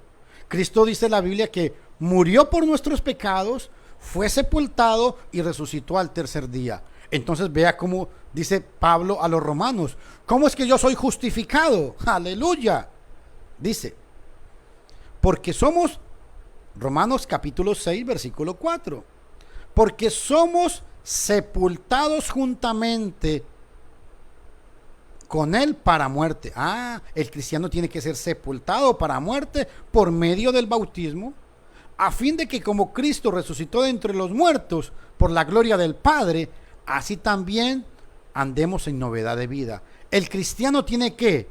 Cristo dice en la Biblia que murió por nuestros pecados, fue sepultado y resucitó al tercer día. Entonces vea cómo dice Pablo a los romanos, ¿cómo es que yo soy justificado? Aleluya. Dice, porque somos, Romanos capítulo 6, versículo 4, porque somos sepultados juntamente con él para muerte. El cristiano tiene que ser sepultado para muerte por medio del bautismo, a fin de que como Cristo resucitó de entre los muertos por la gloria del Padre, así también andemos en novedad de vida. El cristiano tiene que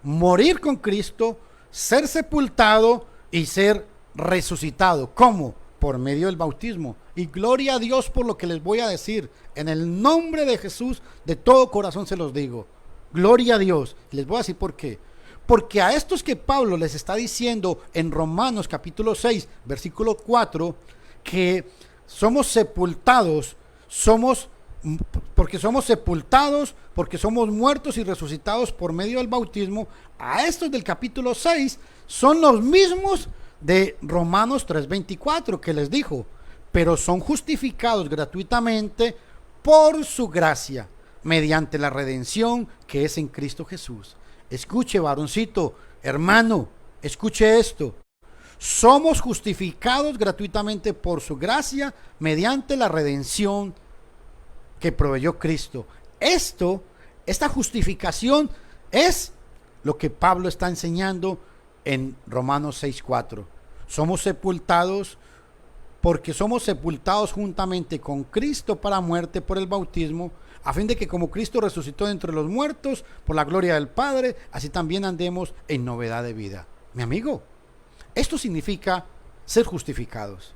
morir con Cristo, ser sepultado y ser resucitado. ¿Cómo? Por medio del bautismo. Y gloria a Dios por lo que les voy a decir. En el nombre de Jesús, de todo corazón se los digo. Gloria a Dios. Les voy a decir por qué. Porque a estos que Pablo les está diciendo en Romanos capítulo 6, versículo 4, que somos sepultados, porque somos sepultados, porque somos muertos y resucitados por medio del bautismo, a estos del capítulo 6 son los mismos de Romanos 3:24 que les dijo, pero son justificados gratuitamente por su gracia, mediante la redención que es en Cristo Jesús. Escuche, varoncito, hermano, escuche esto. Somos justificados gratuitamente por su gracia, mediante la redención que proveyó Cristo. Esta justificación es lo que Pablo está enseñando en Romanos 6:4. Somos sepultados porque somos sepultados juntamente con Cristo para muerte por el bautismo, a fin de que como Cristo resucitó de entre los muertos por la gloria del Padre, así también andemos en novedad de vida. Mi amigo, esto significa ser justificados.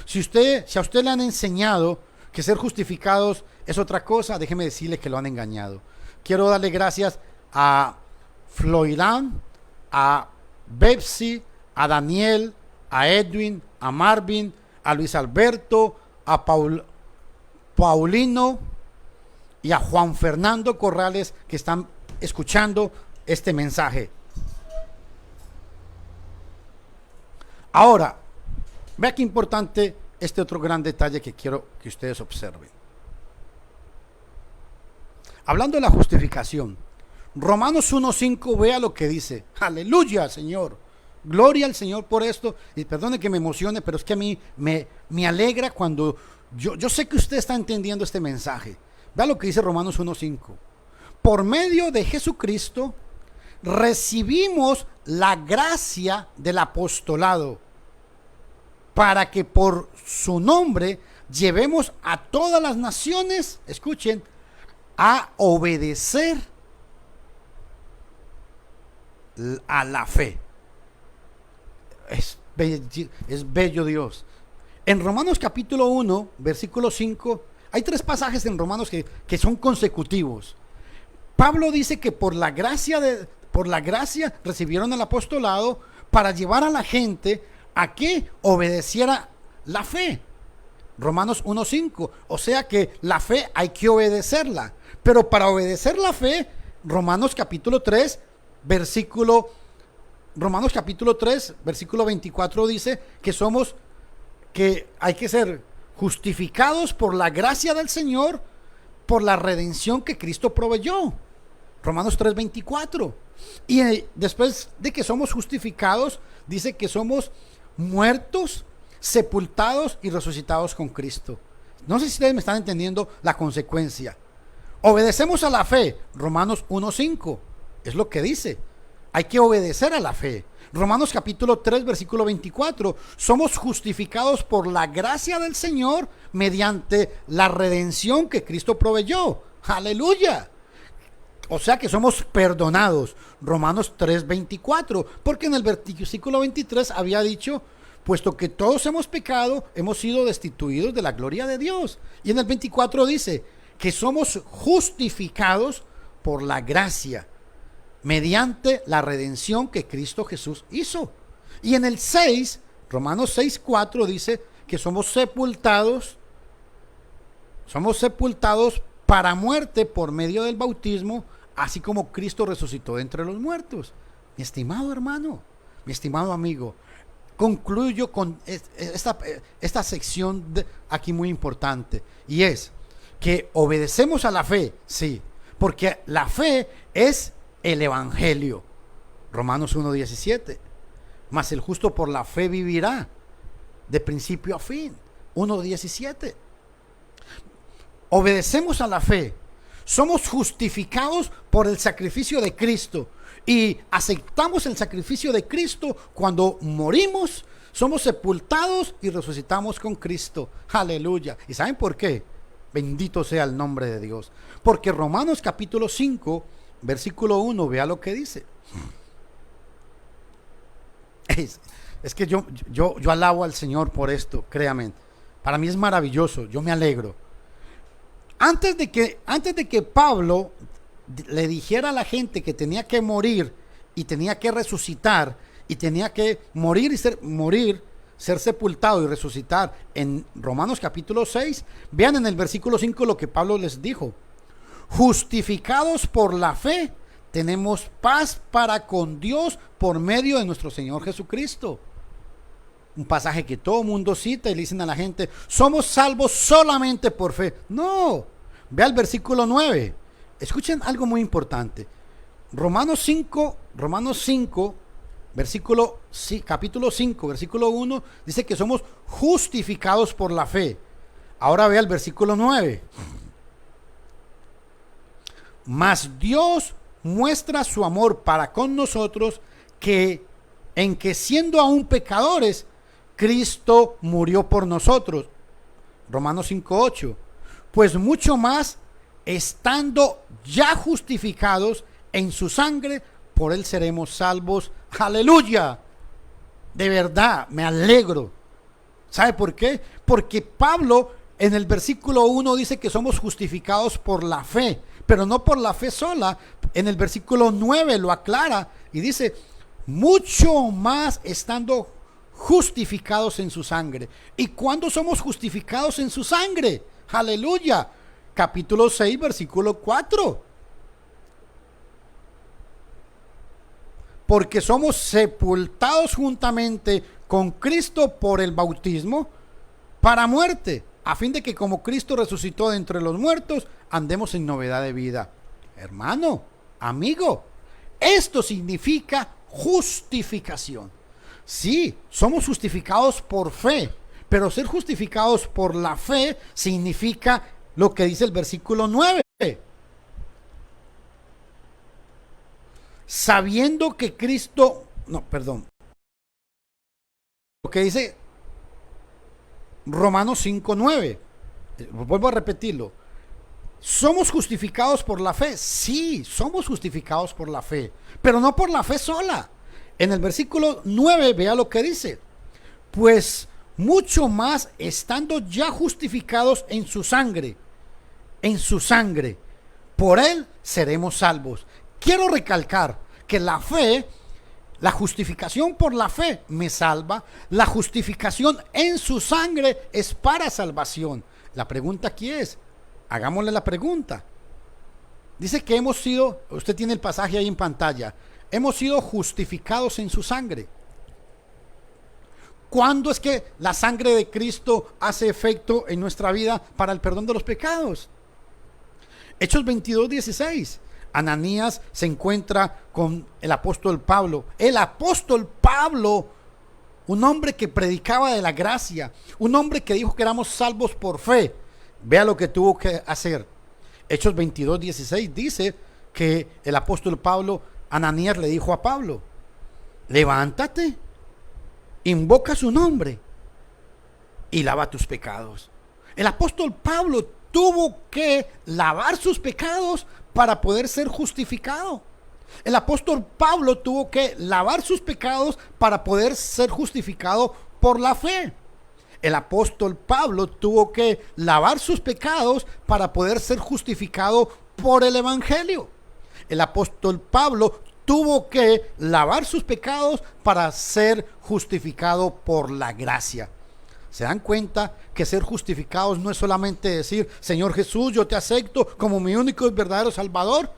Si a usted le han enseñado que ser justificados es otra cosa, déjeme decirle que lo han engañado. Quiero darle gracias a Floirán, a Bepsi, a Daniel, a Edwin, a Marvin, a Luis Alberto, a Paulino y a Juan Fernando Corrales que están escuchando este mensaje. Ahora, vea qué importante este otro gran detalle que quiero que ustedes observen. Hablando de la justificación, Romanos 1:5, vea lo que dice. Aleluya, Señor. Gloria al Señor por esto. Y perdone que me emocione, pero es que a mí me alegra cuando yo sé que usted está entendiendo este mensaje. Vea lo que dice Romanos 1:5. Por medio de Jesucristo recibimos la gracia del apostolado, para que por su nombre llevemos a todas las naciones, escuchen, a obedecer a la fe. Es bello Dios. En Romanos capítulo 1, versículo 5, Hay tres pasajes en Romanos que son consecutivos. Pablo dice que por la gracia recibieron el apostolado para llevar a la gente a que obedeciera la fe. Romanos 1:5. O sea que la fe hay que obedecerla. Pero para obedecer la fe, Romanos capítulo 3, versículo 24 dice que hay que ser justificados por la gracia del Señor, por la redención que Cristo proveyó. Romanos 3:24. Y después de que somos justificados, dice que somos muertos, sepultados y resucitados con Cristo. No sé si ustedes me están entendiendo la consecuencia. Obedecemos a la fe. Romanos 1:5 es lo que dice. Hay que obedecer a la fe. Romanos capítulo 3 versículo 24. Somos justificados por la gracia del Señor mediante la redención que Cristo proveyó. Aleluya. O sea que somos perdonados. Romanos 3:24. Porque en el versículo 23 había dicho: puesto que todos hemos pecado, hemos sido destituidos de la gloria de Dios. Y en el 24 dice que somos justificados por la gracia mediante la redención que Cristo Jesús hizo. Y en el 6, Romanos 6:4 dice que somos sepultados para muerte por medio del bautismo, así como Cristo resucitó de entre los muertos. Mi estimado hermano, mi estimado amigo, concluyo con esta sección aquí muy importante, y es que obedecemos a la fe, sí, porque la fe es el evangelio. Romanos 1:17. Mas el justo por la fe vivirá, de principio a fin. 1:17. Obedecemos a la fe. Somos justificados por el sacrificio de Cristo y aceptamos el sacrificio de Cristo cuando morimos. Somos sepultados y resucitamos con Cristo. Aleluya. ¿Y saben por qué? Bendito sea el nombre de Dios. Porque Romanos capítulo 5 versículo 1, vea lo que dice. Es que yo alabo al Señor por esto, créame. Para mí es maravilloso, yo me alegro. Antes de que Pablo le dijera a la gente que tenía que morir y tenía que resucitar y tenía que morir, ser sepultado y resucitar, en Romanos capítulo 6, vean en el versículo 5 lo que Pablo les dijo: justificados por la fe, tenemos paz para con Dios por medio de nuestro Señor Jesucristo. Un pasaje que todo mundo cita y le dicen a la gente: somos salvos solamente por fe. No, vea el versículo 9. Escuchen algo muy importante. Romanos 5, capítulo 5, versículo 1, dice que somos justificados por la fe. Ahora vea el versículo 9. Mas Dios muestra su amor para con nosotros, en que siendo aún pecadores, Cristo murió por nosotros. Romanos 5:8. Pues mucho más, estando ya justificados en su sangre, por él seremos salvos. Aleluya. De verdad, me alegro. ¿Sabe por qué? Porque Pablo en el versículo 1 dice que somos justificados por la fe, pero no por la fe sola. En el versículo 9 lo aclara y dice: mucho más estando justificados en su sangre. ¿Y cuándo somos justificados en su sangre? Aleluya. Capítulo 6, versículo 4. Porque somos sepultados juntamente con Cristo por el bautismo para muerte, a fin de que como Cristo resucitó de entre los muertos, andemos en novedad de vida. Hermano, amigo, esto significa justificación. Sí, somos justificados por fe, pero ser justificados por la fe significa lo que dice el versículo 9. Sabiendo que Cristo, lo que dice Romanos 5:9. Vuelvo a repetirlo. ¿Somos justificados por la fe? Sí, somos justificados por la fe, pero no por la fe sola. En el versículo 9, vea lo que dice: pues mucho más estando ya justificados en su sangre. en su sangre. Por él seremos salvos. Quiero recalcar que la fe, la justificación por la fe me salva. La justificación en su sangre es para salvación. La pregunta aquí es, hagámosle la pregunta. Dice que hemos sido, usted tiene el pasaje ahí en pantalla, hemos sido justificados en su sangre. ¿Cuándo es que la sangre de Cristo hace efecto en nuestra vida para el perdón de los pecados? Hechos 22:16. Ananías se encuentra con el apóstol Pablo. El apóstol Pablo, un hombre que predicaba de la gracia, un hombre que dijo que éramos salvos por fe. Vea lo que tuvo que hacer. Hechos 22:16 dice que el apóstol Pablo, Ananías le dijo a Pablo: levántate, invoca su nombre y lava tus pecados. El apóstol Pablo tuvo que lavar sus pecados para poder ser justificado. El apóstol Pablo tuvo que lavar sus pecados para poder ser justificado por la fe. El apóstol Pablo tuvo que lavar sus pecados para poder ser justificado por el evangelio. El apóstol Pablo tuvo que lavar sus pecados para ser justificado por la gracia. ¿Se dan cuenta que ser justificados no es solamente decir: Señor Jesús, yo te acepto como mi único y verdadero Salvador?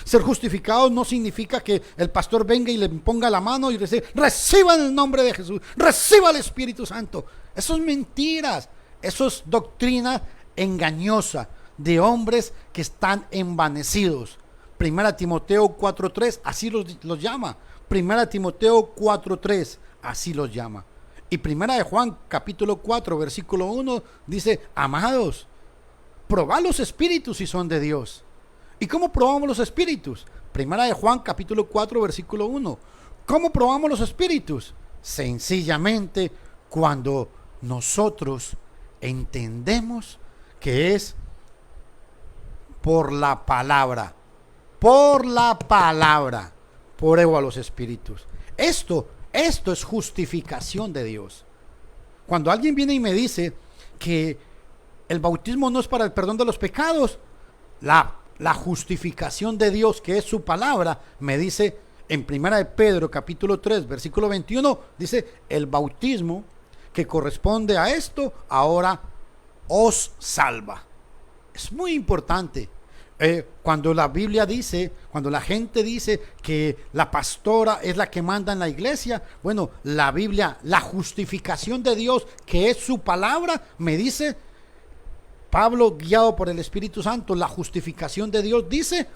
Ser justificados no significa que el pastor venga y le ponga la mano y reciba en el nombre de Jesús, reciba el Espíritu Santo. Eso es mentiras, eso es doctrina engañosa de hombres que están envanecidos. Primera Timoteo 4:3 así los llama. Primera Timoteo 4:3 así los llama. Y Primera de Juan capítulo 4 versículo 1 dice: amados, probad los espíritus si son de Dios. ¿Y cómo probamos los espíritus? Primera de Juan capítulo 4 versículo 1. ¿Cómo probamos los espíritus? Sencillamente cuando nosotros entendemos que es por la palabra. Por la palabra pruebo a los espíritus. Esto es justificación de Dios. Cuando alguien viene y me dice que el bautismo no es para el perdón de los pecados, la justificación de Dios, que es su palabra, me dice en Primera de Pedro capítulo 3 versículo 21, dice: el bautismo que corresponde a esto ahora os salva. Es muy importante. Cuando la Biblia dice, cuando la gente dice que la pastora es la que manda en la iglesia, bueno, la Biblia, la justificación de Dios, que es su palabra, me dice, Pablo, guiado por el Espíritu Santo, la justificación de Dios dice: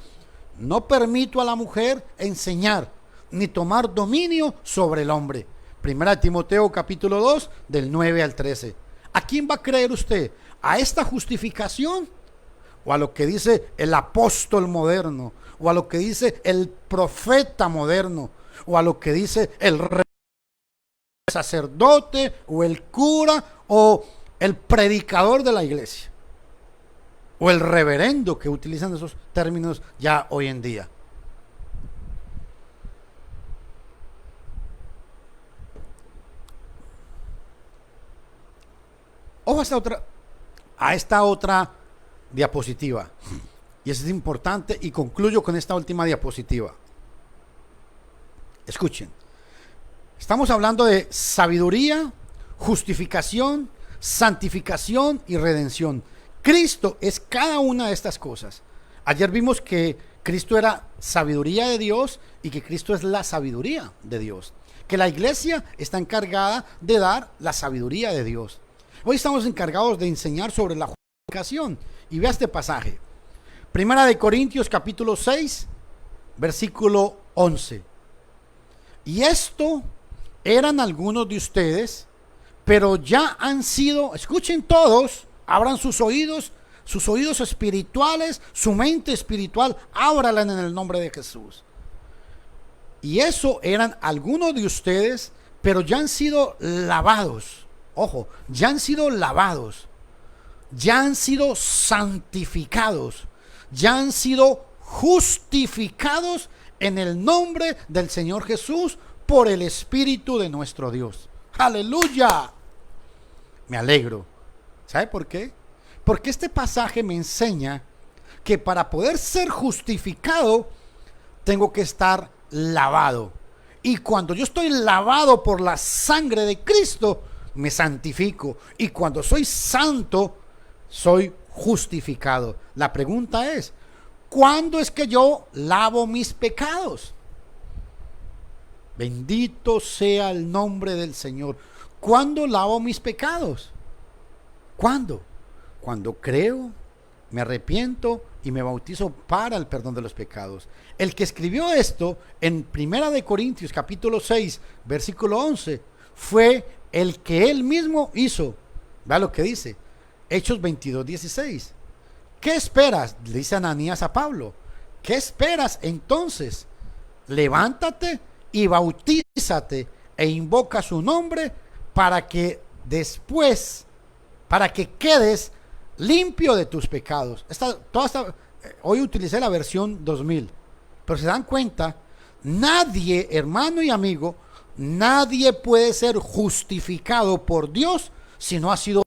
no permito a la mujer enseñar ni tomar dominio sobre el hombre. Primera Timoteo capítulo 2 del 9 al 13. ¿A quién va a creer usted? ¿A esta justificación? ¿O a lo que dice el apóstol moderno? ¿O a lo que dice el profeta moderno? ¿O a lo que dice el sacerdote o el cura o el predicador de la iglesia? ¿O el reverendo, que utilizan esos términos ya hoy en día? Ojo a esta otra diapositiva, y eso es importante, y concluyo con esta última diapositiva. Escuchen, estamos hablando de sabiduría, justificación, santificación y redención. Cristo es cada una de estas cosas. Ayer vimos que Cristo era sabiduría de Dios y que Cristo es la sabiduría de Dios, que la iglesia está encargada de dar la sabiduría de Dios. Hoy estamos encargados de enseñar sobre la justificación. Y vea este pasaje. Primera de Corintios capítulo 6 versículo 11. Y esto eran algunos de ustedes, pero ya han sido, escuchen todos, abran sus oídos espirituales, su mente espiritual, ábrala en el nombre de Jesús. Y eso eran algunos de ustedes, pero ya han sido lavados. Ojo, ya han sido lavados. Ya han sido santificados, ya han sido justificados en el nombre del Señor Jesús por el Espíritu de nuestro Dios. ¡Aleluya! Me alegro. ¿Sabe por qué? Porque este pasaje me enseña que para poder ser justificado, tengo que estar lavado. Y cuando yo estoy lavado por la sangre de Cristo, me santifico. Y cuando soy santo, soy justificado. La pregunta es, ¿cuándo es que yo lavo mis pecados? Bendito sea el nombre del Señor. ¿Cuándo lavo mis pecados? ¿Cuándo? Cuando creo, me arrepiento y me bautizo para el perdón de los pecados. El que escribió esto en Primera de Corintios capítulo 6, versículo 11, fue el que él mismo hizo. Vea lo que dice, Hechos 22, 16. ¿Qué esperas? Le dice Ananías a Pablo. ¿Qué esperas entonces? Levántate y bautízate e invoca su nombre para que después, para que quedes limpio de tus pecados. Hoy utilicé la versión 2000, pero se dan cuenta, nadie, hermano y amigo, nadie puede ser justificado por Dios si no ha sido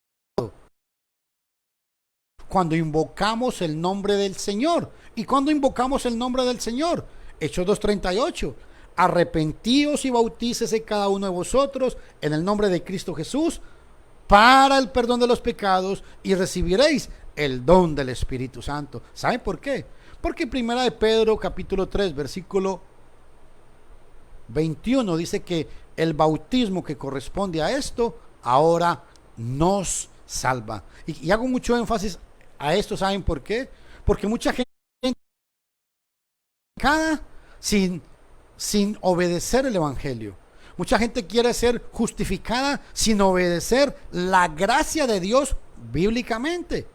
cuando invocamos el nombre del Señor. ¿Y cuando invocamos el nombre del Señor? Hechos 2:38. Arrepentíos y bautícese cada uno de vosotros en el nombre de Cristo Jesús para el perdón de los pecados y recibiréis el don del Espíritu Santo. ¿Saben por qué? Porque Primera de Pedro capítulo 3 versículo 21 dice que el bautismo que corresponde a esto ahora nos salva. Y hago mucho énfasis a esto, ¿saben por qué? Porque mucha gente sin obedecer el Evangelio. Mucha gente quiere ser justificada sin obedecer la gracia de Dios bíblicamente.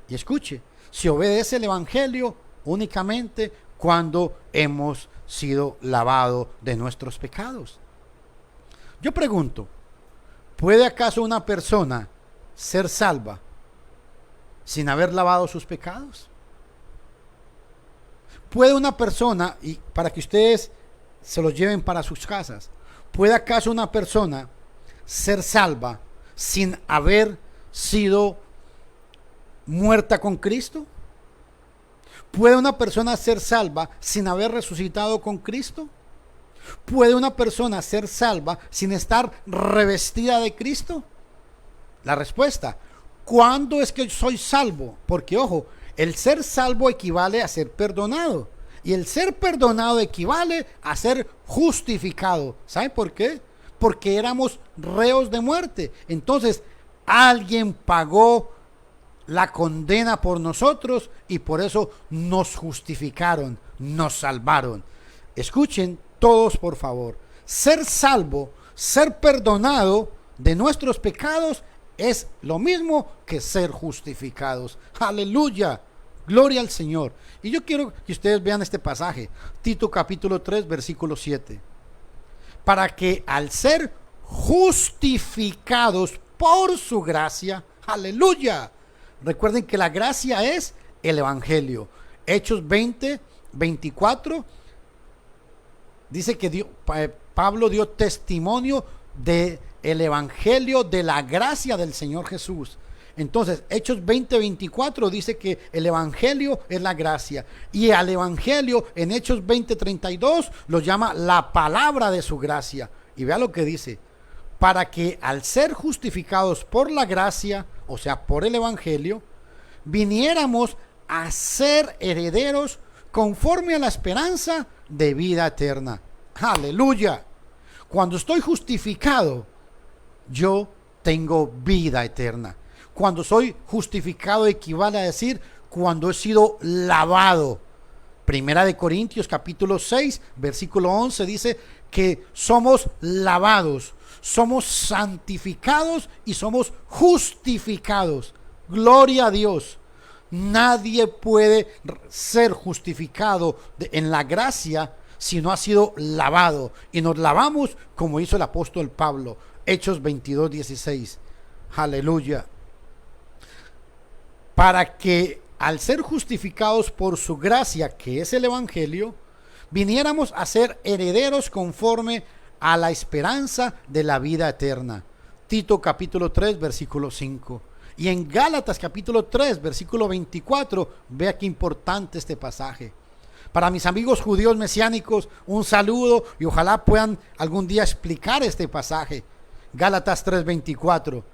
Y escuche, se obedece el Evangelio únicamente cuando hemos sido lavados de nuestros pecados. Yo pregunto, ¿puede acaso una persona ser salva sin haber lavado sus pecados? ¿Puede una persona, y para que ustedes se los lleven para sus casas, ¿puede acaso una persona ser salva sin haber sido muerta con Cristo? ¿Puede una persona ser salva sin haber resucitado con Cristo? ¿Puede una persona ser salva sin estar revestida de Cristo? La respuesta, ¿cuándo es que soy salvo? Porque ojo, el ser salvo equivale a ser perdonado. Y el ser perdonado equivale a ser justificado. ¿Saben por qué? Porque éramos reos de muerte. Entonces, alguien pagó la condena por nosotros y por eso nos justificaron, nos salvaron. Escuchen todos, por favor. Ser salvo, ser perdonado de nuestros pecados es lo mismo que ser justificados. Aleluya. Gloria al Señor. Y yo quiero que ustedes vean este pasaje. Tito capítulo 3, versículo 7. Para que al ser justificados por su gracia, aleluya. Recuerden que la gracia es el Evangelio. Hechos 20, 24. Dice que Pablo dio testimonio del Evangelio de la gracia del Señor Jesús. Entonces, Hechos 20:24 dice que el Evangelio es la gracia. Y al Evangelio en Hechos 20:32 lo llama la palabra de su gracia. Y vea lo que dice. Para que al ser justificados por la gracia, o sea, por el Evangelio, viniéramos a ser herederos conforme a la esperanza de vida eterna. Aleluya. Cuando estoy justificado, yo tengo vida eterna. Cuando soy justificado equivale a decir cuando he sido lavado. Primera de Corintios capítulo 6 versículo 11 dice que somos lavados, somos santificados y somos justificados. Gloria a Dios. Nadie puede ser justificado en la gracia si no ha sido lavado. Y nos lavamos como hizo el apóstol Pablo. Hechos 22:16. Aleluya. Para que al ser justificados por su gracia, que es el Evangelio, viniéramos a ser herederos conforme a la esperanza de la vida eterna. Tito capítulo 3, versículo 5. Y en Gálatas capítulo 3, versículo 24, vea qué importante este pasaje. Para mis amigos judíos mesiánicos, un saludo y ojalá puedan algún día explicar este pasaje. Gálatas 3:24,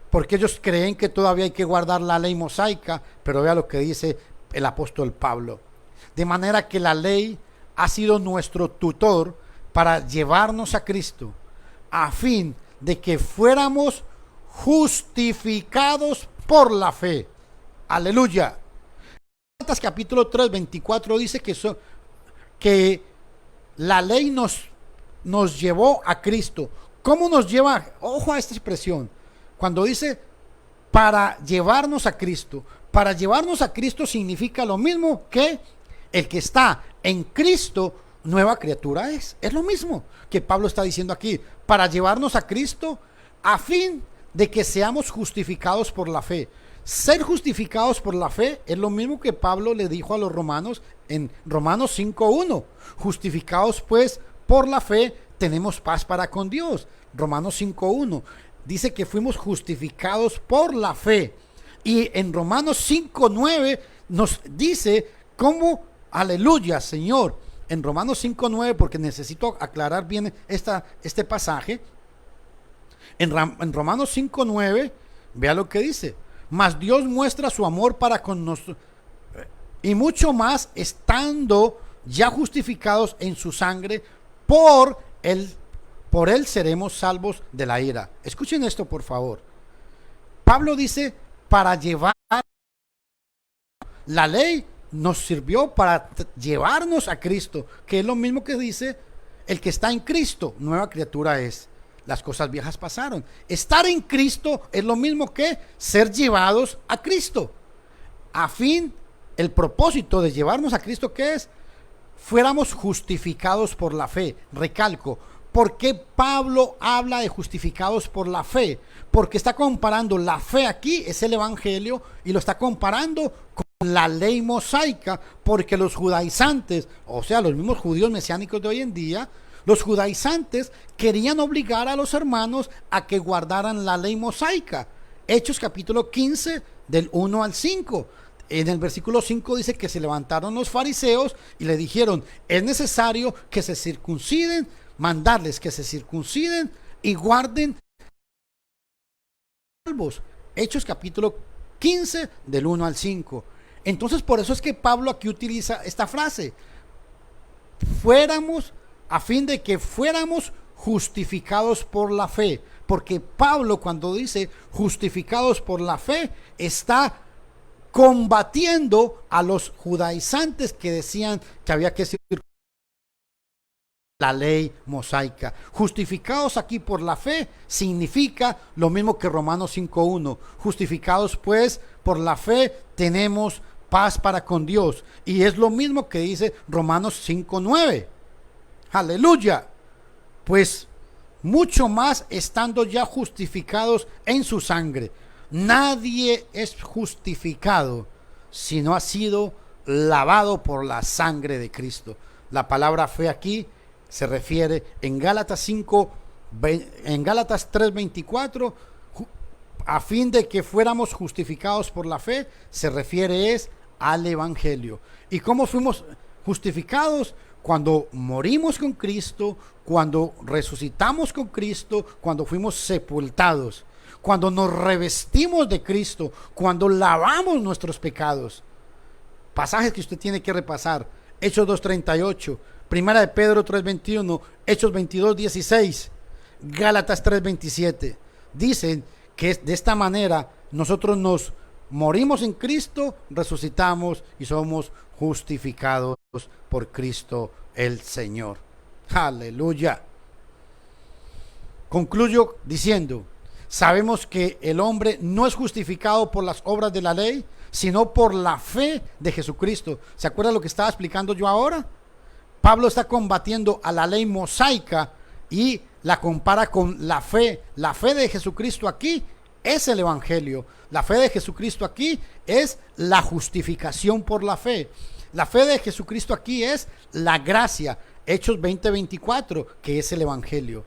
porque ellos creen que todavía hay que guardar la ley mosaica, pero vea lo que dice el apóstol Pablo. De manera que la ley ha sido nuestro tutor para llevarnos a Cristo, a fin de que fuéramos justificados por la fe. Aleluya. Gálatas capítulo 3, 24 dice que la ley nos llevó a Cristo. ¿Cómo nos lleva? Ojo a esta expresión. Cuando dice para llevarnos a Cristo. Para llevarnos a Cristo significa lo mismo que el que está en Cristo, nueva criatura es. Es lo mismo que Pablo está diciendo aquí. Para llevarnos a Cristo a fin de que seamos justificados por la fe. Ser justificados por la fe es lo mismo que Pablo le dijo a los romanos en Romanos 5:1. Justificados pues por la fe tenemos paz para con Dios. Romanos 5:1 dice que fuimos justificados por la fe. Y en Romanos 5:9 nos dice cómo, aleluya, Señor. En Romanos 5:9, porque necesito aclarar bien este pasaje. En Romanos 5:9, vea lo que dice. Mas Dios muestra su amor para con nosotros, y mucho más estando ya justificados en su sangre, por él seremos salvos de la ira. Escuchen esto, por favor. Pablo dice, para llevar la ley nos sirvió para llevarnos a Cristo, que es lo mismo que dice, el que está en Cristo, nueva criatura es. Las cosas viejas pasaron. Estar en Cristo es lo mismo que ser llevados a Cristo. A fin, el propósito de llevarnos a Cristo, ¿qué es? Fuéramos justificados por la fe. Recalco, ¿por qué Pablo habla de justificados por la fe? Porque está comparando la fe aquí, es el evangelio, y lo está comparando con la ley mosaica, porque los judaizantes, o sea, los mismos judíos mesiánicos de hoy en día, los judaizantes querían obligar a los hermanos a que guardaran la ley mosaica. Hechos capítulo 15 del 1 al 5. En el versículo 5 dice que se levantaron los fariseos y le dijeron, es necesario que se circunciden, mandarles que se circunciden y guarden salvos. Hechos capítulo 15 del 1 al 5. Entonces por eso es que Pablo aquí utiliza esta frase. A fin de que fuéramos justificados por la fe. Porque Pablo, cuando dice justificados por la fe, está combatiendo a los judaizantes que decían que había que seguir la ley mosaica. Justificados aquí por la fe significa lo mismo que Romanos 5:1. Justificados pues por la fe tenemos paz para con Dios. Y es lo mismo que dice Romanos 5:9. Aleluya. Pues mucho más estando ya justificados en su sangre. Nadie es justificado si no ha sido lavado por la sangre de Cristo. La palabra fe aquí se refiere en Gálatas 3:24, a fin de que fuéramos justificados por la fe, se refiere al evangelio. ¿Y cómo fuimos justificados? Cuando morimos con Cristo, cuando resucitamos con Cristo, cuando fuimos sepultados, cuando nos revestimos de Cristo, cuando lavamos nuestros pecados. Pasajes que usted tiene que repasar. Hechos 2:38, Primera de Pedro 3:21, Hechos 22:16, Gálatas 3:27. Dicen que de esta manera nosotros nos morimos en Cristo, resucitamos y somos justificados por Cristo el Señor. Aleluya. Concluyo diciendo, sabemos que el hombre no es justificado por las obras de la ley, sino por la fe de Jesucristo. ¿Se acuerda lo que estaba explicando yo ahora? Pablo está combatiendo a la ley mosaica y la compara con la fe. La fe de Jesucristo aquí es el evangelio. La fe de Jesucristo aquí es la justificación por la fe. La fe de Jesucristo aquí es la gracia. Hechos 20:24, que es el evangelio.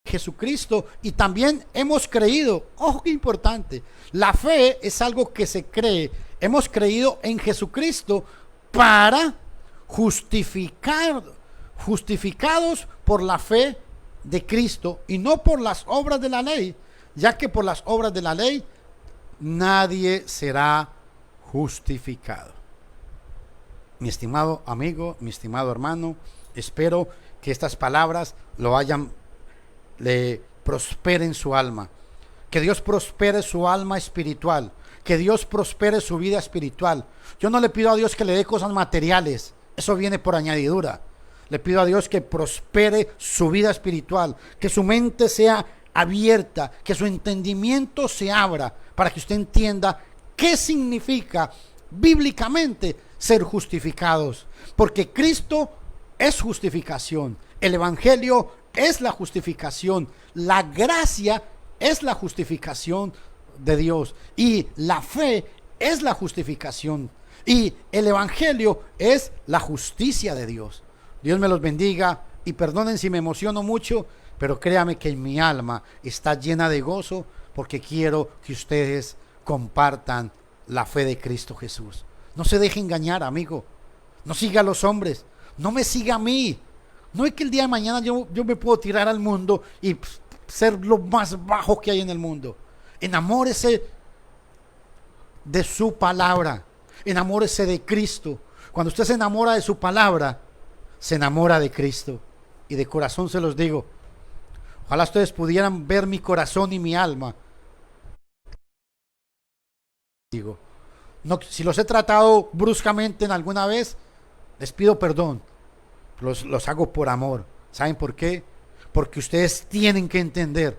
Jesucristo y también hemos creído. Ojo, qué importante. La fe es algo que se cree. Hemos creído en Jesucristo para justificados por la fe de Cristo y no por las obras de la ley, ya que por las obras de la ley nadie será justificado. Mi estimado amigo, mi estimado hermano, espero que estas palabras le prosperen su alma. Que Dios prospere su alma espiritual. Que Dios prospere su vida espiritual. Yo no le pido a Dios que le dé cosas materiales. Eso viene por añadidura. Le pido a Dios que prospere su vida espiritual. Que su mente sea abierta. Que su entendimiento se abra. Para que usted entienda qué significa bíblicamente ser justificados. Porque Cristo es justificación. El Evangelio es la justificación. La gracia es la justificación de Dios. Y la fe es la justificación. Y el Evangelio es la justicia de Dios. Dios me los bendiga. Y perdonen si me emociono mucho, pero créame que mi alma está llena de gozo porque quiero que ustedes compartan la fe de Cristo Jesús. No se deje engañar, amigo. No siga a los hombres. No me siga a mí. No es que el día de mañana yo me puedo tirar al mundo y ser lo más bajo que hay en el mundo. Enamórese de su palabra. Enamórese de Cristo. Cuando usted se enamora de su palabra, se enamora de Cristo. Y de corazón se los digo. Ojalá ustedes pudieran ver mi corazón y mi alma. Digo, no, si los he tratado bruscamente en alguna vez, les pido perdón. Los hago por amor. ¿Saben por qué? Porque ustedes tienen que entender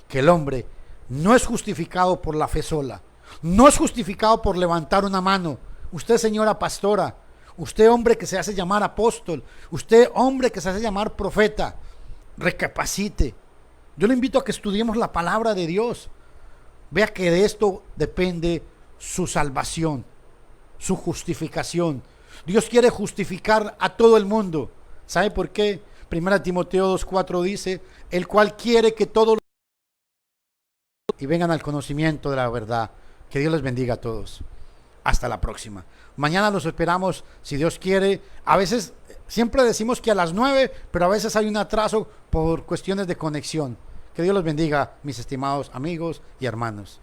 que el hombre no es justificado por la fe sola. No es justificado por levantar una mano. Usted, señora pastora, usted, hombre que se hace llamar apóstol, usted, hombre que se hace llamar profeta, recapacite. Yo le invito a que estudiemos la palabra de Dios. Vea que de esto depende su salvación, su justificación. Dios quiere justificar a todo el mundo. ¿Sabe por qué? 1 Timoteo 2:4 dice, el cual quiere que todos y vengan al conocimiento de la verdad. Que Dios les bendiga a todos. Hasta la próxima. Mañana los esperamos, si Dios quiere. A veces, siempre decimos que a las 9, pero a veces hay un atraso por cuestiones de conexión. Que Dios los bendiga, mis estimados amigos y hermanos.